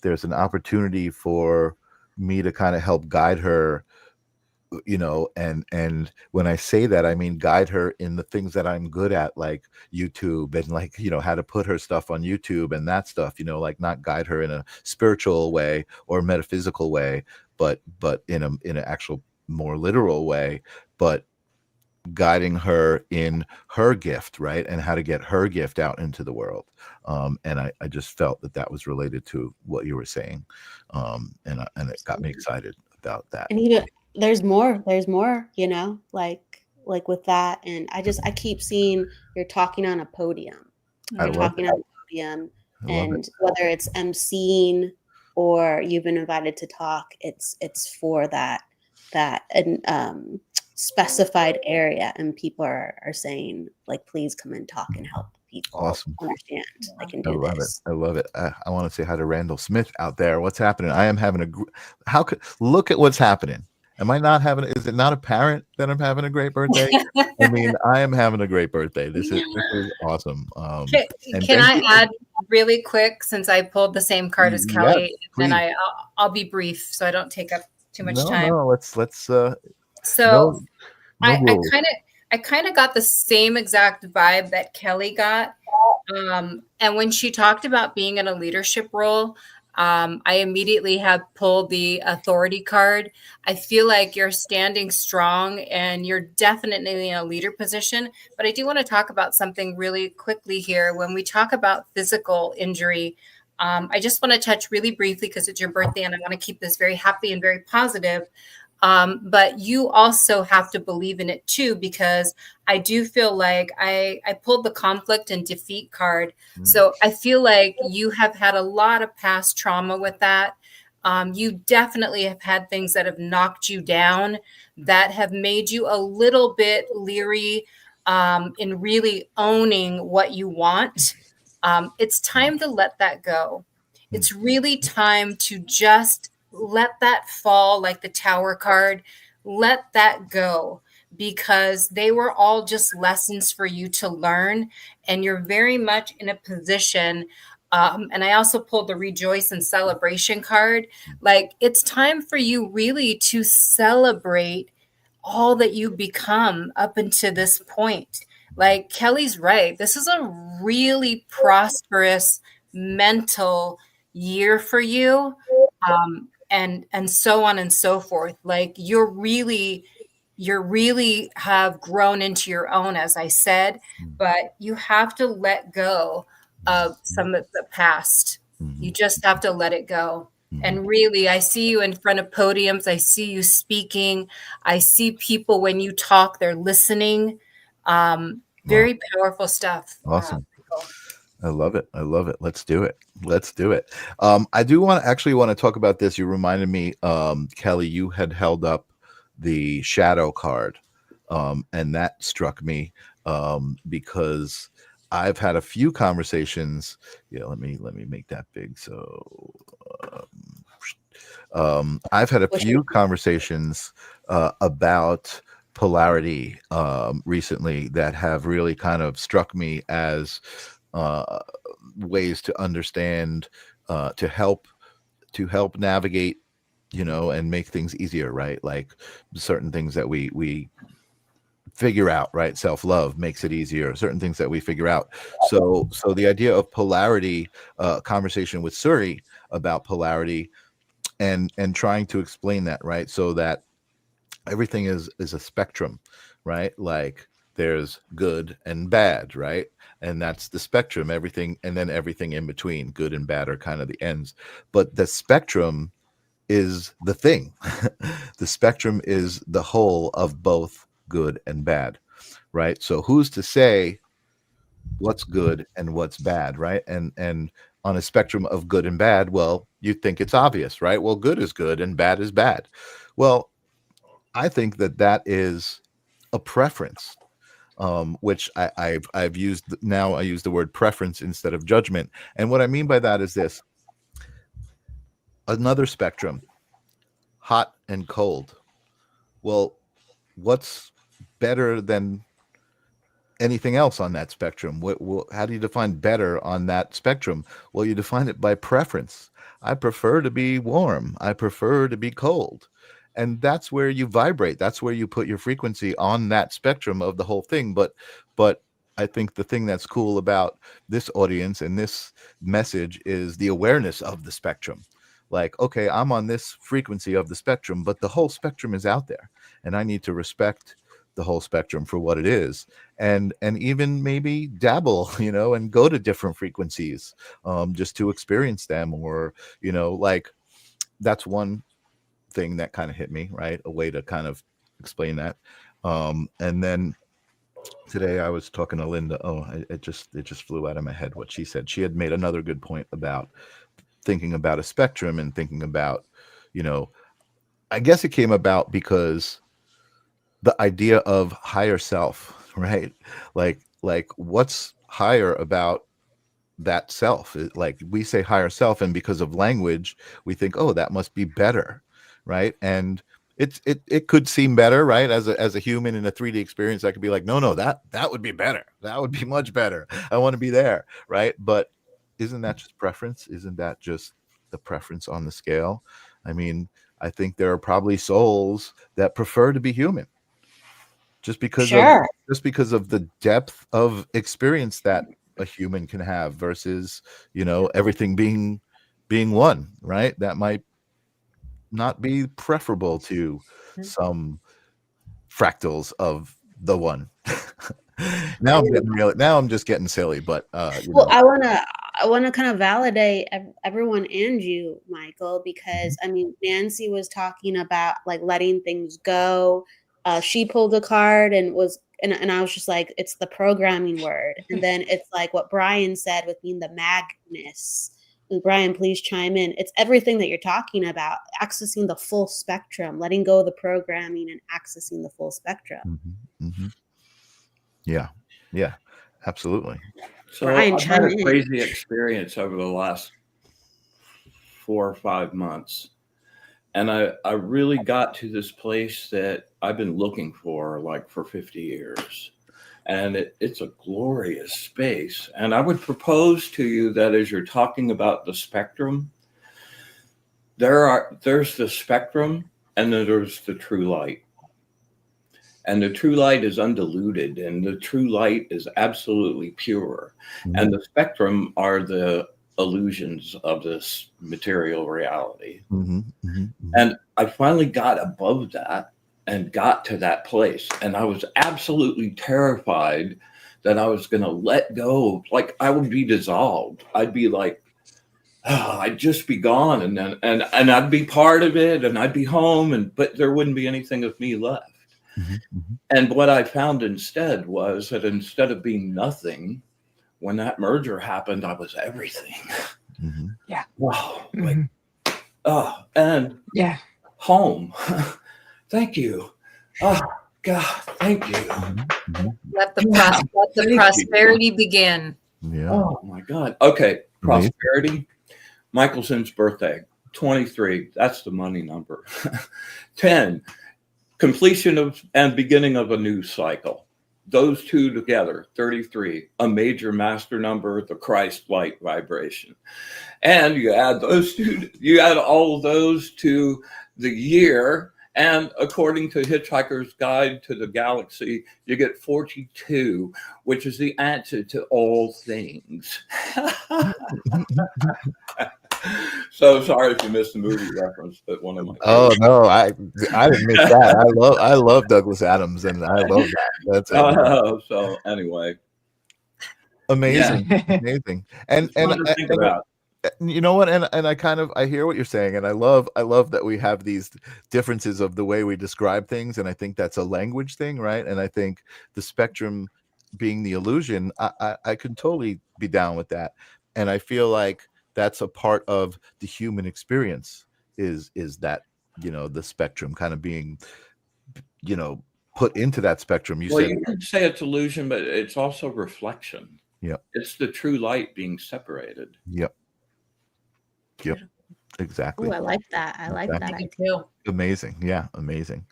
there's an opportunity for me to kind of help guide her, and when I say that, I mean guide her in the things that I'm good at, like YouTube, and like, how to put her stuff on YouTube and that stuff, like not guide her in a spiritual way or metaphysical way, but in an actual more literal way, but guiding her in her gift, right, and how to get her gift out into the world. And I just felt that was related to what you were saying, and it got me excited about that. And there's more, like with that. And I keep seeing you're talking on a podium. I You're love talking it. on a podium, I love it. and whether it's emceeing or you've been invited to talk, it's for that and specified area, and people are saying, like, please come and talk and help people Awesome. understand I can I do love this. it. I love it. I want to say hi to Randall Smith out there. What's happening? I am having how could look at what's happening. Am I not having? Is it not apparent that I'm having a great birthday? I mean, I am having a great birthday. This is awesome. And Can thank I you. add really quick, since I pulled the same card as Yes, Kelly, and please. I'll be brief so I don't take up too much time. No, let's So no I rules. kind of got the same exact vibe that Kelly got. And when she talked about being in a leadership role, I immediately have pulled the authority card. I feel like you're standing strong and you're definitely in a leader position. But I do want to talk about something really quickly here. When we talk about physical injury, I just want to touch really briefly because it's your birthday and I want to keep this very happy and very positive. But you also have to believe in it too, because I do feel like I pulled the conflict and defeat card. So I feel like you have had a lot of past trauma with that. You definitely have had things that have knocked you down, that have made you a little bit leery in really owning what you want. It's time to let that go. It's really time to just let that fall, like the Tower card. Let that go, because they were all just lessons for you to learn. And you're very much in a position. And I also pulled the Rejoice and Celebration card. Like, it's time for you really to celebrate all that you become up until this point. Like, Kelly's right. This is a really prosperous mental year for you. And so on and so forth. Like, you really have grown into your own, as I said, but you have to let go of some of the past. You just have to let it go. And really, I see you in front of podiums. I see you speaking. I see people when you talk, they're listening. Very powerful stuff. Awesome. I love it. I love it. Let's do it. Let's do it. I do want to talk about this. You reminded me, Kelly, you had held up the shadow card, and that struck me because I've had a few conversations. Yeah, let me make that big. So I've had a few conversations about polarity recently that have really kind of struck me as ways to understand, to help navigate, and make things easier, right? Like certain things that we figure out, right? Self-love makes it easier. Certain things that we figure out. So the idea of polarity, conversation with Suri about polarity, and trying to explain that, right? So that everything is a spectrum, right? Like there's good and bad, right? And that's the spectrum, everything, and then everything in between, good and bad, are kind of the ends. But the spectrum is the thing. The spectrum is the whole of both good and bad, right? So who's to say what's good and what's bad, right? And on a spectrum of good and bad, well, you think it's obvious, right? Well, good is good and bad is bad. Well, I think that is a preference. which I've used now. I use the word preference instead of judgment. And what I mean by that is this: another spectrum, hot and cold. Well, what's better than anything else on that spectrum? How do you define better on that spectrum? Well, you define it by preference. I prefer to be warm. I prefer to be cold. And that's where you vibrate. That's where you put your frequency on that spectrum of the whole thing. But I think the thing that's cool about this audience and this message is the awareness of the spectrum. Like, okay, I'm on this frequency of the spectrum, but the whole spectrum is out there, and I need to respect the whole spectrum for what it is, and even maybe dabble, and go to different frequencies, just to experience them, or like, that's one thing that kind of hit me, right? A way to kind of explain that. And then today I was talking to Linda. It just flew out of my head what she said. She had made another good point about thinking about a spectrum and thinking about, I guess it came about because the idea of higher self, right? Like what's higher about that self? Like, we say higher self, and because of language, we think, oh, that must be better, right? And it could seem better, right? As a human in a 3D experience, I could be like, no, that would be better. That would be much better. I want to be there, right? But isn't that just preference? Isn't that just the preference on the scale? I mean, I think there are probably souls that prefer to be human, just because of the depth of experience that a human can have versus everything being one, right? That might not be preferable to some fractals of the one. Now I'm just getting silly, but Well, I wanna kind of validate everyone and you, Michael, because I mean, Nancy was talking about like letting things go. She pulled a card and I was just like, it's the programming word. And then it's like what Brian said with being the Magnus. And Brian, please chime in. It's everything that you're talking about, accessing the full spectrum, letting go of the programming and accessing the full spectrum. Yeah, absolutely. So Brian, I've had chime a in. crazy experience over the last 4 or 5 months. And I really got to this place that I've been looking for like for 50 years. And it's a glorious space. And I would propose to you that as you're talking about the spectrum, there's the spectrum, and then there's the true light. And the true light is undiluted, and the true light is absolutely pure. And the spectrum are the illusions of this material reality. And I finally got above that and got to that place. And I was absolutely terrified that I was going to let go. Like, I would be dissolved. I'd be like, I'd just be gone. And then, and I'd be part of it, and I'd be home, but there wouldn't be anything of me left. And what I found instead was that instead of being nothing, when that merger happened, I was everything. Yeah. Wow. Like, and home. Thank you. Oh, God, thank you. Let the prosperity begin. Yeah. Oh, my God. Okay. Prosperity. Michelson's birthday, 23. That's the money number. 10. Completion of and beginning of a new cycle. Those two together, 33, a major master number, the Christ light vibration. And you add all of those to the year, and according to Hitchhiker's Guide to the Galaxy, you get 42, which is the answer to all things. So sorry if you missed the movie reference, but one of my no, I didn't miss that. I love Douglas Adams, and I love that. That's it. So anyway, amazing. And think about. You know what? And I hear what you're saying, and I love that we have these differences of the way we describe things, and I think that's a language thing, right? And I think the spectrum being the illusion, I can totally be down with that, and I feel like that's a part of the human experience is that the spectrum kind of being put into that spectrum. You Well, said, you could say it's illusion, but it's also reflection. yep, It's the true light being separated. yep, yep, exactly. Oh, I like that. I like that. I do too. Amazing. Yeah, amazing.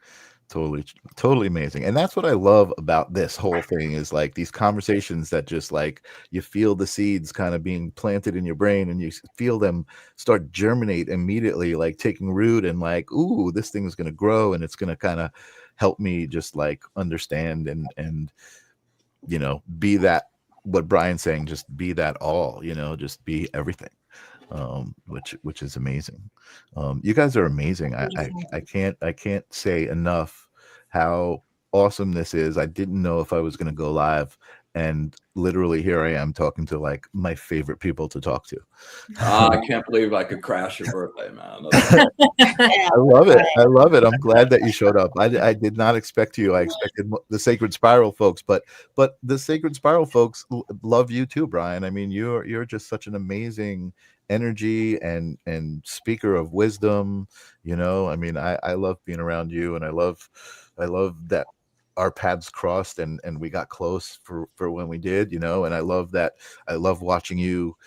Totally amazing. And that's what I love about this whole thing is like these conversations that just like you feel the seeds kind of being planted in your brain and you feel them start germinate immediately, like taking root and like, ooh, this thing is going to grow and it's going to kind of help me just like understand and you know, be that what Brian's saying, just be that all, you know, just be everything. Which is amazing. You guys are amazing. I can't say enough how awesome this is. I didn't know if I was going to go live, and literally here I am talking to like my favorite people to talk to. I can't believe I could crash your birthday, man. I love it. I love it. I'm glad that you showed up. I did not expect you. I expected the Sacred Spiral folks, but the Sacred Spiral folks love you too, Brian. I mean, you're just such an amazing energy and speaker of wisdom. You know, I mean, I love being around you, and I love that our paths crossed and we got close for when we did, you know, and I love watching you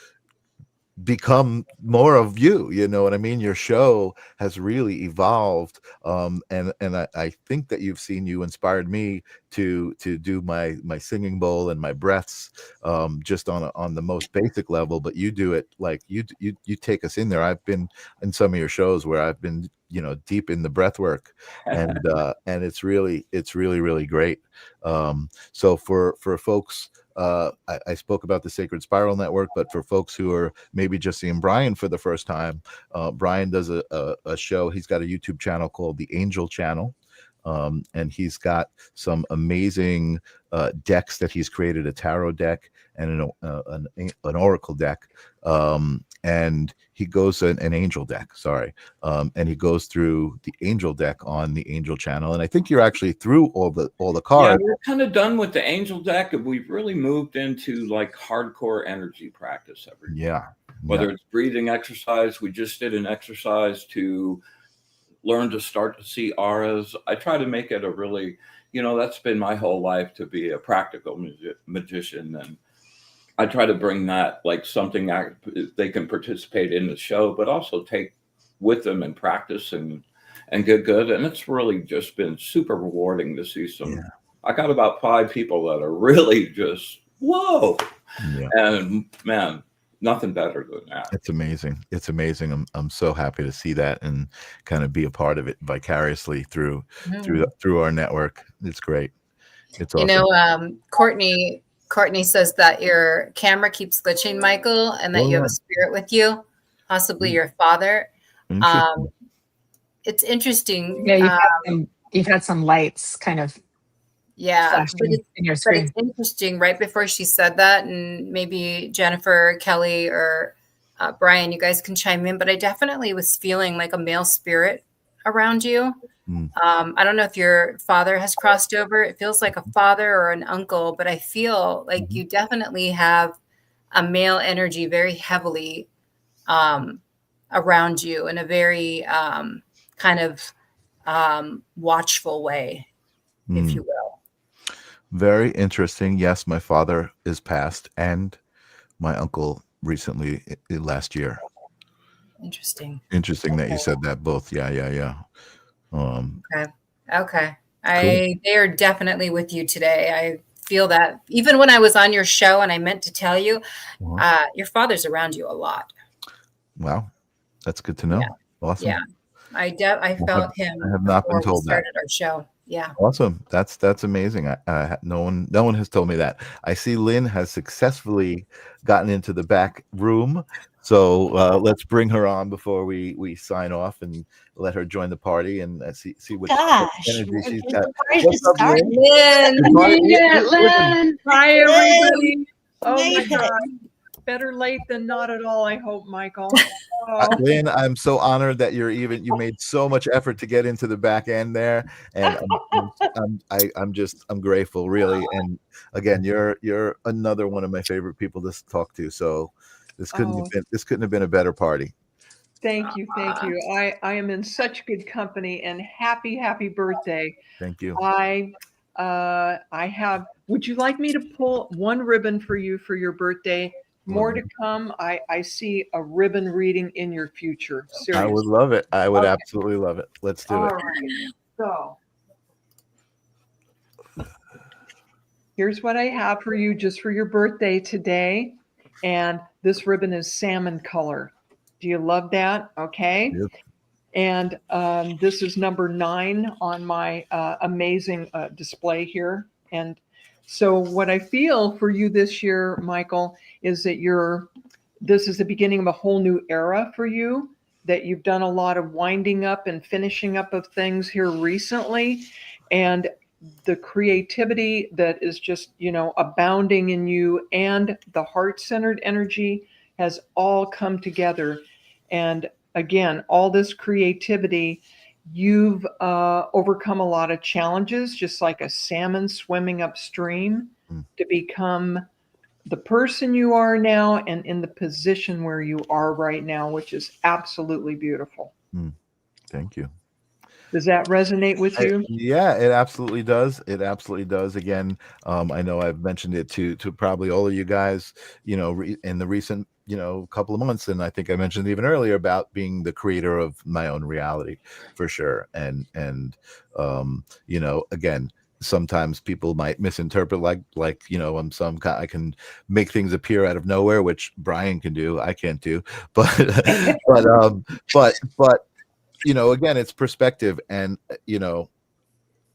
become more of you, you know what I mean? Your show has really evolved, and I think that you've seen, you inspired me to do my singing bowl and my breaths, just on the most basic level, but you do it like you take us in there. I've been in some of your shows where I've been, you know, deep in the breath work, and it's really great. So for folks, I spoke about the Sacred Spiral Network, but for folks who are maybe just seeing Brian for the first time, Brian does a show. He's got a YouTube channel called The Angel Channel. And he's got some amazing decks that he's created, a tarot deck and an oracle deck. And he goes an angel deck, sorry. And he goes through the angel deck on the Angel Channel. And I think you're actually through all the cards. Yeah, we're kind of done with the angel deck, and we've really moved into like hardcore energy practice every day. Yeah. Whether it's breathing exercise, we just did an exercise to learn to start to see auras. I try to make it a really, you know, that's been my whole life, to be a practical magician. And I try to bring that like something that they can participate in the show, but also take with them and practice and get good. And it's really just been super rewarding to see some. Yeah. I got about 5 people that are really just, whoa. Yeah. And man, nothing better than that. It's amazing. It's amazing. I'm so happy to see that and kind of be a part of it vicariously through our network. It's great. It's awesome. You know, Courtney says that your camera keeps glitching, Michael, and that you have a spirit with you, possibly your father. It's interesting. Yeah, you've had some lights kind of. Yeah, in your screen. But it's interesting. Right before she said that, and maybe Jennifer, Kelly, or Brian, you guys can chime in. But I definitely was feeling like a male spirit around you. I don't know if your father has crossed over. It feels like a father or an uncle, but I feel like you definitely have a male energy very heavily around you in a very kind of watchful way, if you will. Very interesting. Yes, my father is passed, and my uncle recently last year. Interesting that you said that both. Yeah. Okay. They are definitely with you today. I feel that even when I was on your show and I meant to tell you, your father's around you a lot. Wow, that's good to know. Yeah. Awesome. Yeah, I felt him. I have not been told that. Started our show. Yeah. Awesome. That's amazing. No one has told me that. I see Lynn has successfully gotten into the back room. So let's bring her on before we sign off and let her join the party and see what energy she's got. What's up, Lynn? Lynn. Hi, everybody. Oh my God. Better late than not at all, I hope, Michael. Lynn, I'm so honored that you made so much effort to get into the back end there, and I'm grateful, really. And again, you're another one of my favorite people to talk to. So this couldn't have been a better party. Thank you. I am in such good company, and happy birthday. Thank you. would you like me to pull one ribbon for you for your birthday? More to come. I see a ribbon reading in your future. I would Seriously. love it. I would Okay. absolutely love it. Let's do All it. right. So here's what I have for you just for your birthday today. And this ribbon is salmon color. Do you love that? Okay. Yep. And this is number 9 on my amazing display here. And so what I feel for you this year, Michael, is that this is the beginning of a whole new era for you, that you've done a lot of winding up and finishing up of things here recently. And the creativity that is just, abounding in you and the heart-centered energy has all come together. And again, all this creativity, you've overcome a lot of challenges, just like a salmon swimming upstream, to become the person you are now and in the position where you are right now, which is absolutely beautiful. Thank you. Does that resonate with you? Yeah, it absolutely does. It absolutely does. Again, I know I've mentioned it to probably all of you guys, in the recent, couple of months. And I think I mentioned even earlier about being the creator of my own reality, for sure. And again, sometimes people might misinterpret like I'm some kind, I can make things appear out of nowhere, which Brian can do. I can't do, but again, it's perspective, and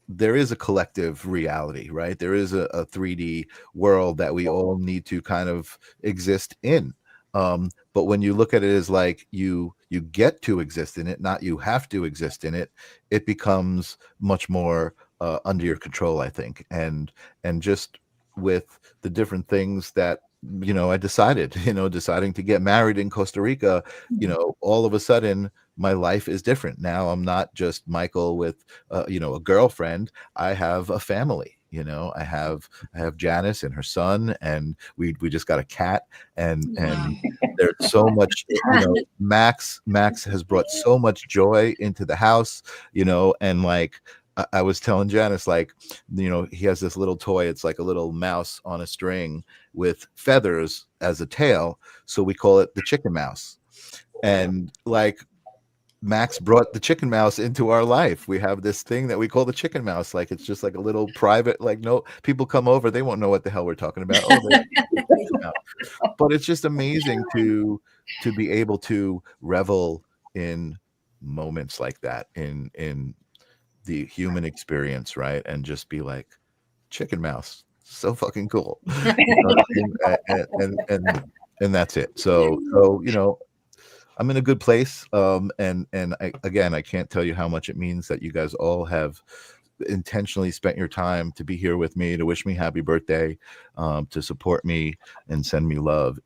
there is a collective reality, right? There is a 3D world that we all need to kind of exist in. But when you look at it as like you get to exist in it, not you have to exist in it, it becomes much more under your control, I think. And just with the different things that I deciding to get married in Costa Rica, all of a sudden my life is different. Now I'm not just Michael with a girlfriend. I have a family. I have Janice and her son, and we just got a cat, and there's so much. Max has brought so much joy into the house. And like I was telling Janice, he has this little toy. It's like a little mouse on a string with feathers as a tail, so we call it the chicken mouse. And like Max brought the chicken mouse into our life. We have this thing that we call the chicken mouse. Like it's just like a little private, no people come over, they won't know what the hell we're talking about. But it's just amazing to be able to revel in moments like that in the human experience, right? And just be like, chicken mouse, so fucking cool. And that's it. So I'm in a good place. And I can't tell you how much it means that you guys all have intentionally spent your time to be here with me, to wish me happy birthday, to support me and send me love.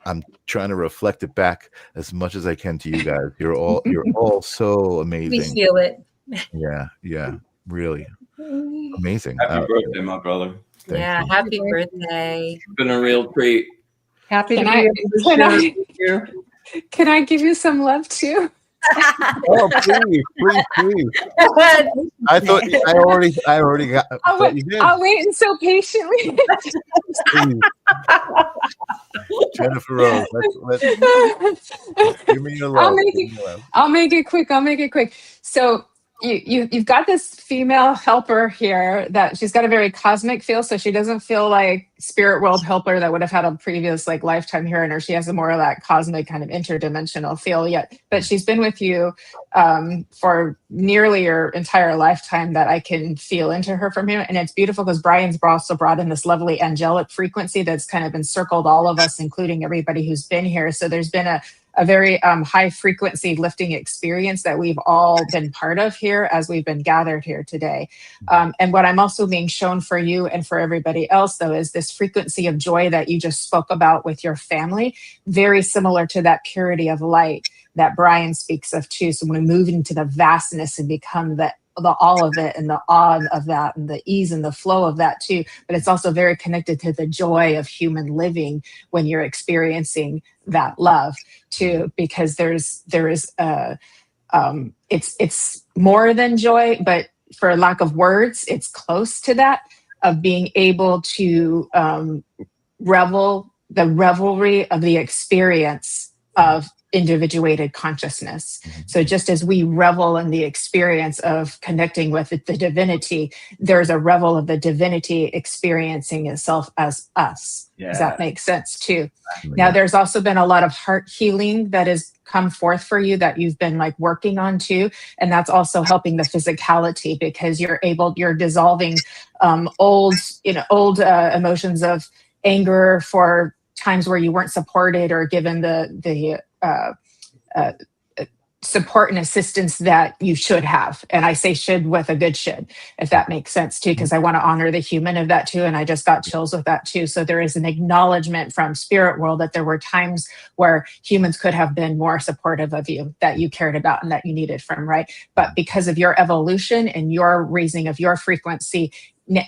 I'm trying to reflect it back as much as I can to you guys. You're all so amazing. We feel it. Yeah, really amazing. Happy birthday, my brother. Yeah, happy birthday. It's been a real treat. Happy to be able to share with you. Can I give you some love too? Oh, please. I thought I already got. I'll wait and so patiently. Jennifer Rose, let's give me your love. I'll make it quick. So you've got this female helper here that she's got a very cosmic feel, so she doesn't feel like spirit world helper that would have had a previous lifetime here in her. She has a more of that cosmic kind of interdimensional feel yet, but she's been with you for nearly your entire lifetime that I can feel into her from here. And it's beautiful because Brian's also brought in this lovely angelic frequency that's kind of encircled all of us, including everybody who's been here. So there's been a very high frequency lifting experience that we've all been part of here as we've been gathered here today. And what I'm also being shown for you and for everybody else, though, is this frequency of joy that you just spoke about with your family, very similar to that purity of light that Brian speaks of too. So when we move into the vastness and become the all of it and the awe of that and the ease and the flow of that too, but it's also very connected to the joy of human living when you're experiencing that love too, because there is it's more than joy, but for lack of words, it's close to that, of being able to the revelry of the experience of individuated consciousness. So just as we revel in the experience of connecting with the divinity, there's a revel of the divinity experiencing itself as us. Does that make sense too? Now, there's also been a lot of heart healing that has come forth for you that you've been like working on too. And that's also helping the physicality, because you're dissolving old emotions of anger for times where you weren't supported or given the support and assistance that you should have. And I say should with a good should, if that makes sense too, because I want to honor the human of that too. And I just got chills with that too. So there is an acknowledgement from spirit world that there were times where humans could have been more supportive of you, that you cared about and that you needed from, right? But because of your evolution and your raising of your frequency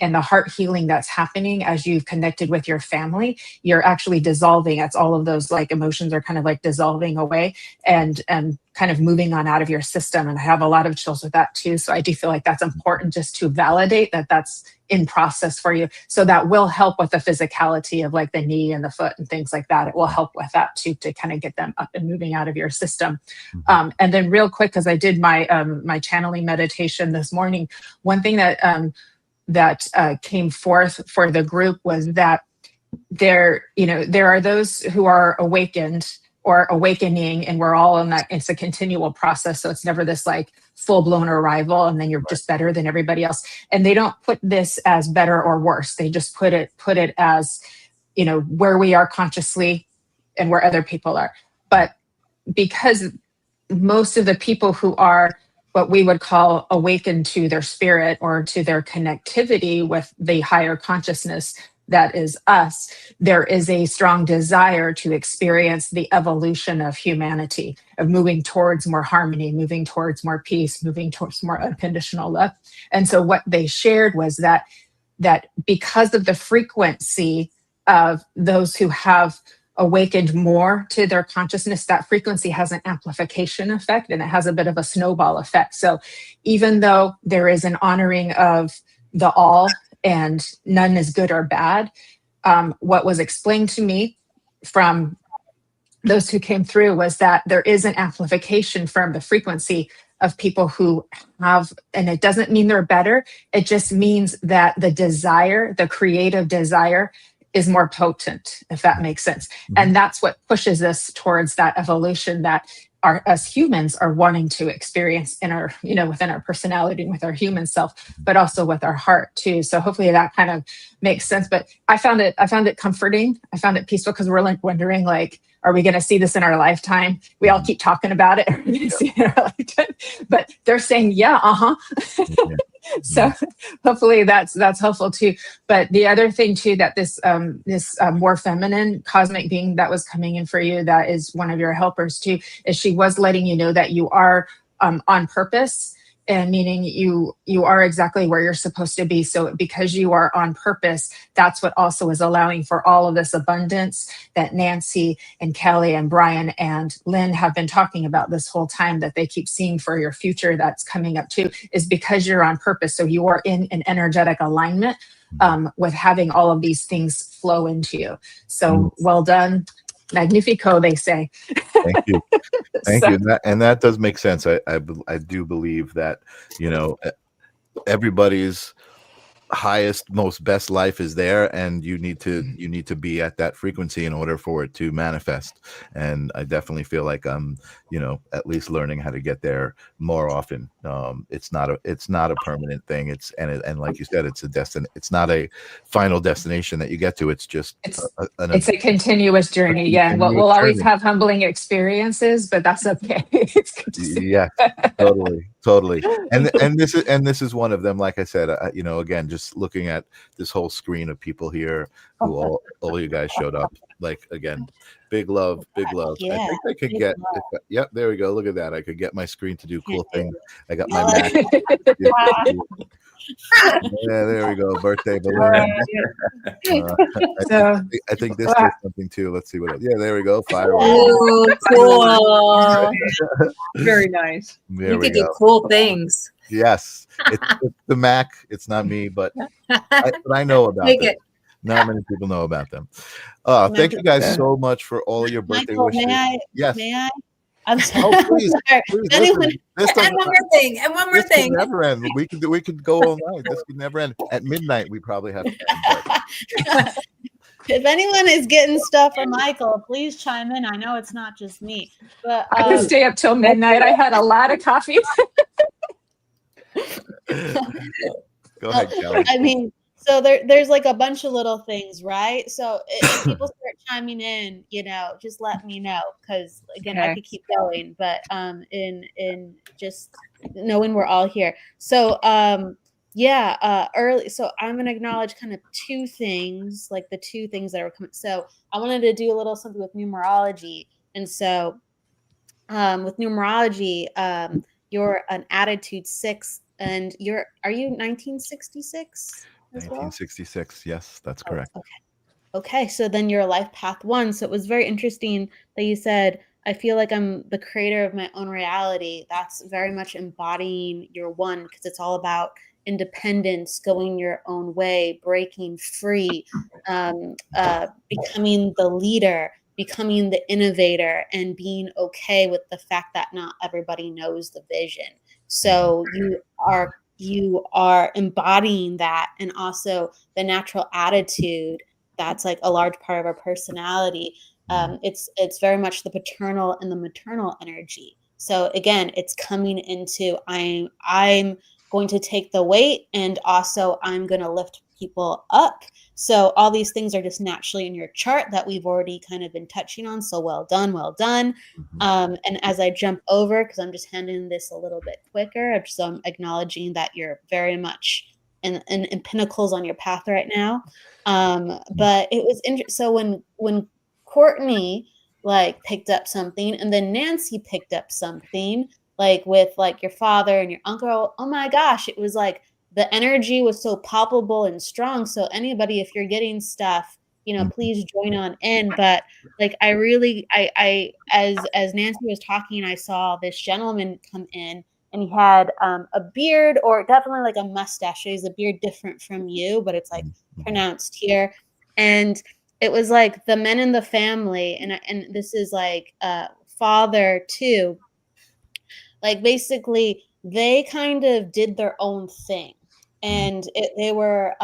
and the heart healing that's happening as you've connected with your family, you're actually dissolving. That's all of those like emotions are kind of like dissolving away and kind of moving on out of your system. And I have a lot of chills with that too. So I do feel like that's important just to validate that that's in process for you. So that will help with the physicality of like the knee and the foot and things like that. It will help with that too, to kind of get them up and moving out of your system. And then real quick, because I did my my channeling meditation this morning, one thing that came forth for the group was that there are those who are awakened or awakening, and we're all in that. It's a continual process. So it's never this like full-blown arrival and then you're just better than everybody else. And they don't put this as better or worse. They just put it as, where we are consciously and where other people are. But because most of the people who are what we would call awakened to their spirit or to their connectivity with the higher consciousness that is us, there is a strong desire to experience the evolution of humanity, of moving towards more harmony, moving towards more peace, moving towards more unconditional love. And so what they shared was that because of the frequency of those who have awakened more to their consciousness, that frequency has an amplification effect and it has a bit of a snowball effect. So even though there is an honoring of the all and none is good or bad, what was explained to me from those who came through was that there is an amplification from the frequency of people who have, and it doesn't mean they're better, it just means that the desire, the creative desire, is more potent, if that makes sense. And that's what pushes us towards that evolution that us humans are wanting to experience in our, within our personality and with our human self, but also with our heart too. So hopefully that kind of makes sense. But I found it comforting. I found it peaceful, because we're like wondering, like, are we going to see this in our lifetime? We all keep talking about it. Are we going to see it in our lifetime? But they're saying, yeah, So hopefully that's helpful too. But the other thing too, that this more feminine cosmic being that was coming in for you, that is one of your helpers too, is she was letting you know that you are on purpose, and meaning you are exactly where you're supposed to be. So because you are on purpose, that's what also is allowing for all of this abundance that Nancy and Kelly and Brian and Lynn have been talking about this whole time, that they keep seeing for your future that's coming up too, is because you're on purpose. So you are in an energetic alignment with having all of these things flow into you. So well done. Magnifico, they say. Thank you. Thank you. And that does make sense. I do believe that, everybody's highest, most best life is there, and you need to be at that frequency in order for it to manifest. And I definitely feel like I'm at least learning how to get there more often. It's not a permanent thing. And like you said, it's a it's not a final destination that you get to. It's just it's a continuous journey. Yeah, and we'll always have humbling experiences, but that's okay. It's good to see. Yeah, totally. And this is one of them. Like I said, again, just looking at this whole screen of people here who all you guys showed up. like again, big love, big love. I Yeah, think I could big get. love. Yep, there we go. Look at that. I could get my screen to do cool Can't things. I got my I like Mac. Yeah, there we go. Birthday balloon. So I think this does something too. Let's see what else. Yeah, there we go. Fireworks. Ooh, cool. Very nice. There You we could do go. cool things. Yes. It's the Mac. It's not me, but I know about Take them. it. Not many people know about them. Thank you guys so much for all your birthday Michael, wishes. May I? I'm sorry. Oh, please, Sorry. please Anyone- listen. This And doesn't. one more thing. And one more This could thing. never end. We could go all night. This could never end. At midnight, we probably have to end. But If anyone is getting stuff from Michael, please chime in. I know it's not just me, but I could stay up till midnight. I had a lot of coffee. go ahead, Kelly. I mean, so there's like a bunch of little things, right? So if people start chiming in, just let me know, because again, I Okay. could keep going, but in just knowing we're all here. So early. So I'm gonna acknowledge kind of two things, like the two things that are coming. So I wanted to do a little something with numerology, and so with numerology, you're an attitude 6, and are you 1966 as well? 1966. Yes, that's Oh, correct. okay. So then you're a life path 1. So it was very interesting that you said, I feel like I'm the creator of my own reality. That's very much embodying your 1, because it's all about independence, going your own way, breaking free, becoming the leader, becoming the innovator, and being okay with the fact that not everybody knows the vision. So you are embodying that, and also the natural attitude. That's like a large part of our personality. It's very much the paternal and the maternal energy. So again, it's coming into I'm going to take the weight, and also I'm going to lift people up. So all these things are just naturally in your chart that we've already kind of been touching on. So well done, well done. And as I jump over, because I'm just handing this a little bit quicker, so I'm acknowledging that you're very much in pinnacles on your path right now. But it was interesting. So when Courtney like picked up something, and then Nancy picked up something, like with like your father and your uncle, oh my gosh, it was like the energy was so palpable and strong. So anybody, if you're getting stuff, please join on in. But like I as Nancy was talking, I saw this gentleman come in, and he had a beard, or definitely like a mustache. So he's a beard different from you, but it's like pronounced here. And it was like the men in the family, and this is like father too. Like basically, they kind of did their own thing, and they were.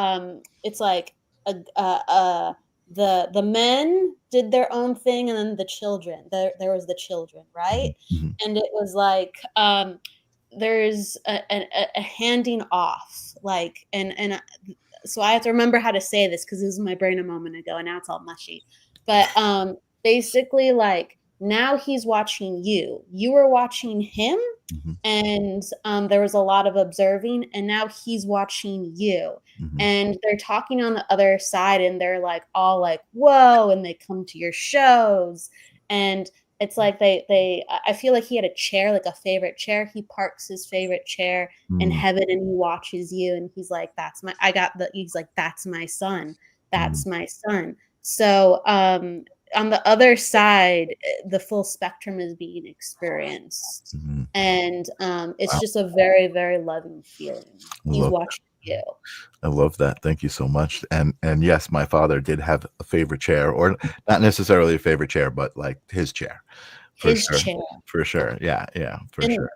It's like the men did their own thing, and then the children. There was the children, right? And it was like there's a handing off, like and so I have to remember how to say this, because this was my brain a moment ago, and now it's all mushy. But basically, like, now he's watching you. You were watching him, and there was a lot of observing, and now he's watching you. And they're talking on the other side, and they're like all like, whoa, and they come to your shows. And it's like I feel like he had a chair, like a favorite chair. He parks his favorite chair in heaven, and he watches you, and he's like, he's like, that's my son. That's my son. So on the other side, the full spectrum is being experienced. And it's just a very, very loving feeling. He's watching you. I love that. Thank you so much. And yes, my father did have a favorite chair, or not necessarily a favorite chair, but like his chair. His chair. For sure. Yeah, for sure.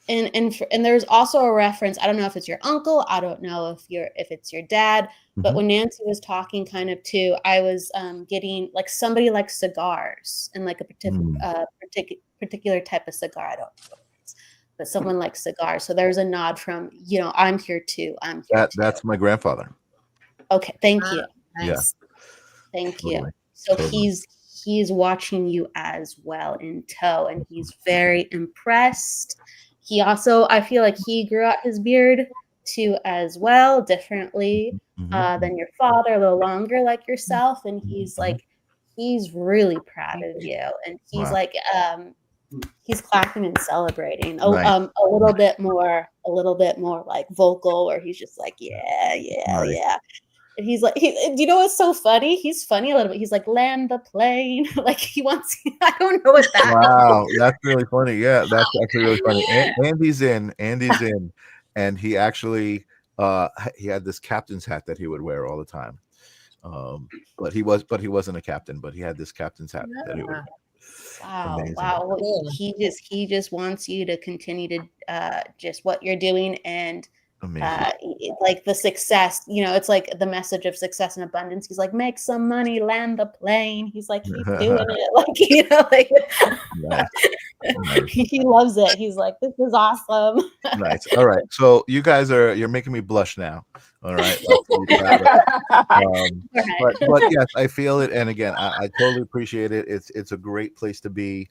And there's also a reference. I don't know if it's your uncle. I don't know if it's your dad. But when Nancy was talking kind of too, I was getting like somebody likes cigars, and like a particular type of cigar. I don't know what it is, but someone likes cigars. So there's a nod from, I'm here too. I'm here too. That's my grandfather. Okay. Thank you. Nice. Thank Totally. you. So Totally. he's watching you as well in tow, and he's very impressed. He also, I feel like he grew out his beard too as well, differently than your father, a little longer like yourself. And he's like, he's really proud of you, and he's Wow. like he's clapping and celebrating Nice. a little bit more like vocal, where he's just like yeah. And he's like, do you know what's so funny? He's funny a little bit. He's like, land the plane. Like he wants, I don't know what that Wow, that's really funny. Yeah, that's actually really funny. Andy's in, and he actually he had this captain's hat that he would wear all the time. But he wasn't a captain, but he had this captain's hat that he would wear. Amazing. Wow. Well, he just wants you to continue to just what you're doing, and like the success, it's like the message of success and abundance. He's like, make some money, land the plane. He's like, keep doing it. Like, Nice. he loves it. He's like, this is awesome. Nice. All right. So you guys you're making me blush now. All right. But yes, I feel it. And again, I totally appreciate it. It's a great place to be.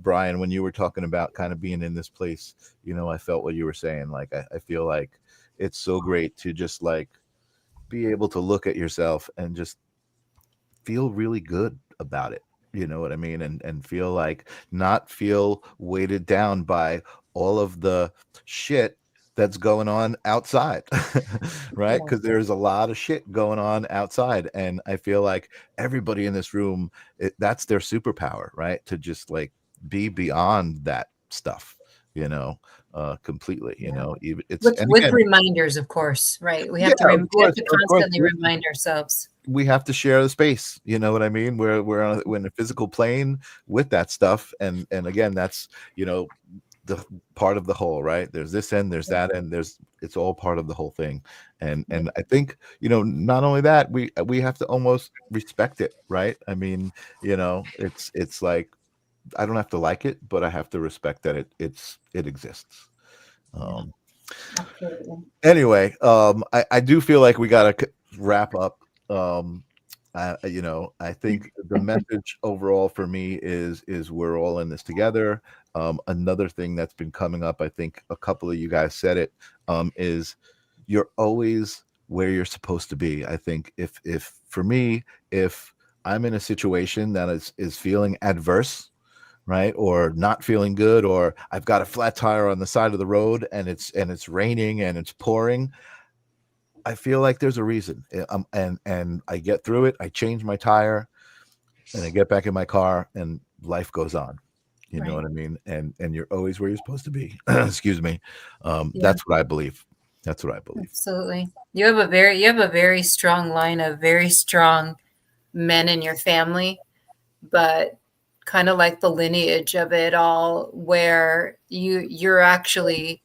Brian, when you were talking about kind of being in this place, I felt what you were saying. Like, I feel like it's so great to just like be able to look at yourself and just feel really good about it. You know what I mean? And feel like not feel weighted down by all of the shit that's going on outside, right? Because there's a lot of shit going on outside. And I feel like everybody in this room, that's their superpower, right? To just like be beyond that stuff, completely, it's with reminders, of course, right? We have to constantly remind ourselves. We have to share the space, you know what I mean? We're in a physical plane with that stuff, and again, that's the part of the whole, right? There's this end, there's that end, it's all part of the whole thing, and I think not only that, we have to almost respect it, right? I mean, it's like I don't have to like it, but I have to respect that it exists. Anyway, I do feel like we gotta wrap up. I think the message overall for me is we're all in this together. Another thing that's been coming up, I think a couple of you guys said it, is you're always where you're supposed to be. I think if for me, if I'm in a situation that is feeling adverse, right, or not feeling good, or I've got a flat tire on the side of the road and it's raining and it's pouring, I feel like there's a reason, and I get through it. I change my tire, and I get back in my car, and life goes on. You know what I mean? And you're always where you're supposed to be. Excuse me. That's what I believe. Absolutely. You have a very strong line of very strong men in your family, but kind of like the lineage of it all, where you're actually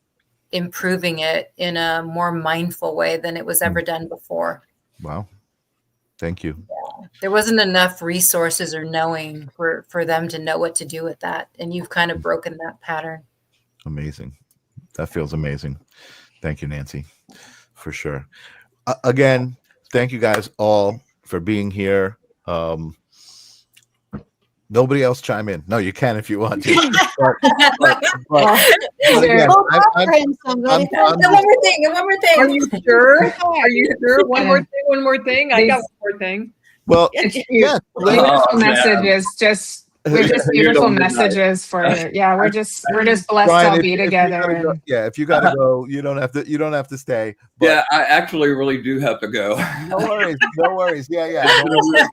improving it in a more mindful way than it was ever done before. Wow. Thank you. Yeah. There wasn't enough resources or knowing for them to know what to do with that. And you've kind of broken that pattern. Amazing. That feels amazing. Thank you, Nancy, for sure. Again, thank you guys all for being here. Nobody else chime in. No, you can if you want to. Again, one more thing. Are you sure? One more thing. I got one more thing. Well, beautiful messages. We're just beautiful messages for we're just blessed Brian, to be together. If you gotta go, you don't have to stay. But yeah, I actually really do have to go. No worries. Yeah.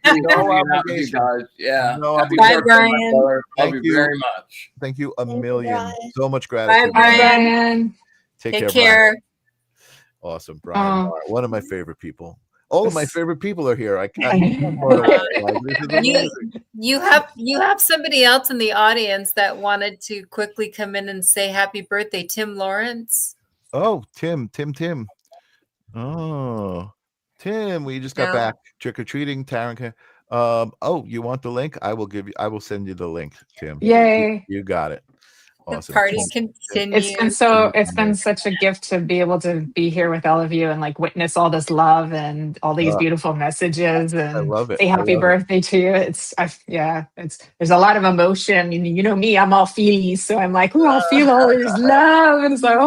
No obligation, guys. Yeah. No Bye, Brian. Love you very much. Thank you a million. So much gratitude. Bye, Brian. Take care. Brian. Awesome, Brian. One of my favorite people. All of my favorite people are here. I can't. You have somebody else in the audience that wanted to quickly come in and say happy birthday, Tim Lawrence. Oh, Tim. Oh, Tim, we just got back trick or treating. Taryn. You want the link? I will send you the link, Tim. Yay! You got it. Awesome. The party continues. It's been such a gift to be able to be here with all of you and like witness all this love and all these beautiful messages and I love it. say happy birthday to you. There's a lot of emotion. You know me, I'm all feely, so I'm like, I'll feel all this love, and it's like,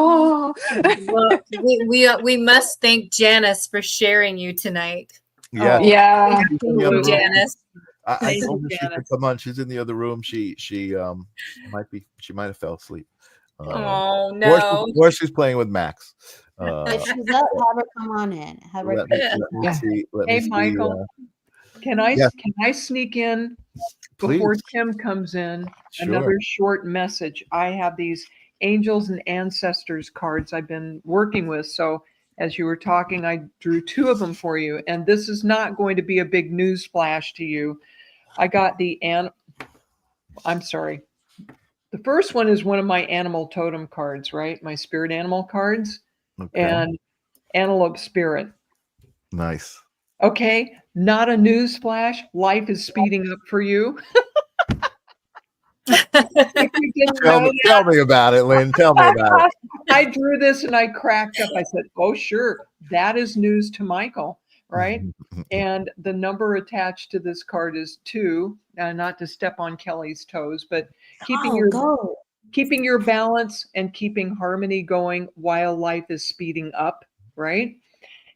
Well, we must thank Janice for sharing you tonight. Yeah. Yeah. Thank you, Janice. I Thank told you, her she could Janice. come on. She's in the other room. She might have fell asleep. Oh Or she's playing with Max. If she's up, have her come on in. Have her. Let me Yeah. see. Let Hey, me see. Michael, can I sneak in before Please. Tim comes in? Sure. Another short message. I have these angels and ancestors cards I've been working with. So as you were talking, I drew 2 of them for you. And this is not going to be a big news flash to you. I got I'm sorry. The first one is one of my animal totem cards, right? My spirit animal cards. Okay. And antelope spirit. Nice. Okay, not a news flash. Life is speeding up for you. If you didn't know Tell me about it, Lynn. Tell me about it. I drew this and I cracked up. I said, "Oh, sure, that is news to Michael, right?" And the number attached to this card is 2. Not to step on Kelly's toes, but keeping your balance and keeping harmony going while life is speeding up, right?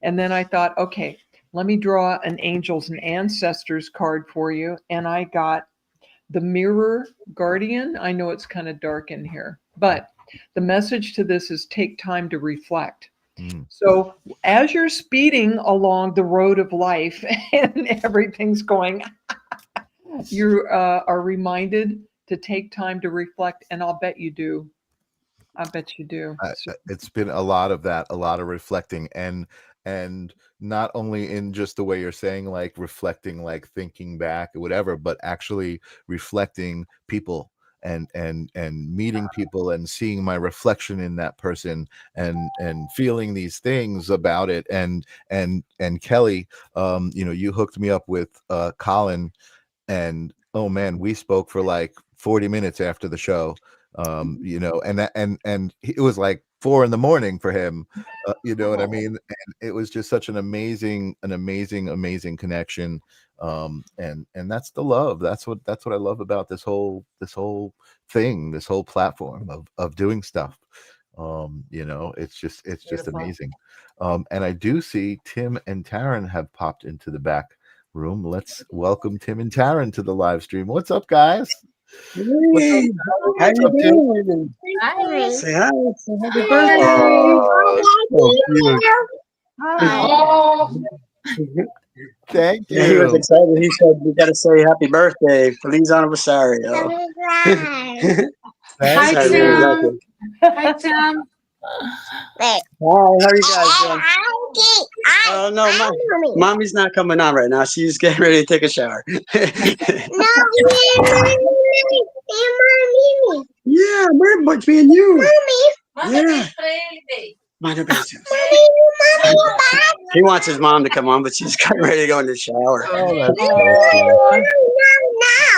And then I thought, okay, let me draw an angels and ancestors card for you. And I got the mirror guardian. I know it's kind of dark in here, but the message to this is take time to reflect. So as you're speeding along the road of life and everything's going, you are reminded to take time to reflect. And I'll bet you do. I bet you do. It's been a lot of that, a lot of reflecting, and not only in just the way you're saying, like reflecting, like thinking back or whatever, but actually reflecting people and meeting people and seeing my reflection in that person and feeling these things about it. And Kelly, you hooked me up with Colin, and oh man, we spoke for like 40 minutes after the show. And it was like 4 a.m. for him, what I mean? And it was just such an amazing connection. And that's the love. That's what I love about this whole thing, this whole platform of doing stuff. It's just Beautiful. amazing. And I do see Tim and Taryn have popped into the back room. Let's welcome Tim and Taryn to the live stream. What's up, guys? Hey, how you doing? Hi. Say hi. Say happy birthday. Oh, thank Yeah, he was you. excited. He said, "We got to say happy birthday, feliz aniversario." Hi, Sorry, Tim. really like it. Hi, Tim. Hi, how are you guys doing? Oh no, mommy's not coming on right now. She's getting ready to take a shower. Yeah, we're but me and you. Yeah. Mind your business. He wants his mom to come on, but she's getting ready to go in the shower. Oh, that's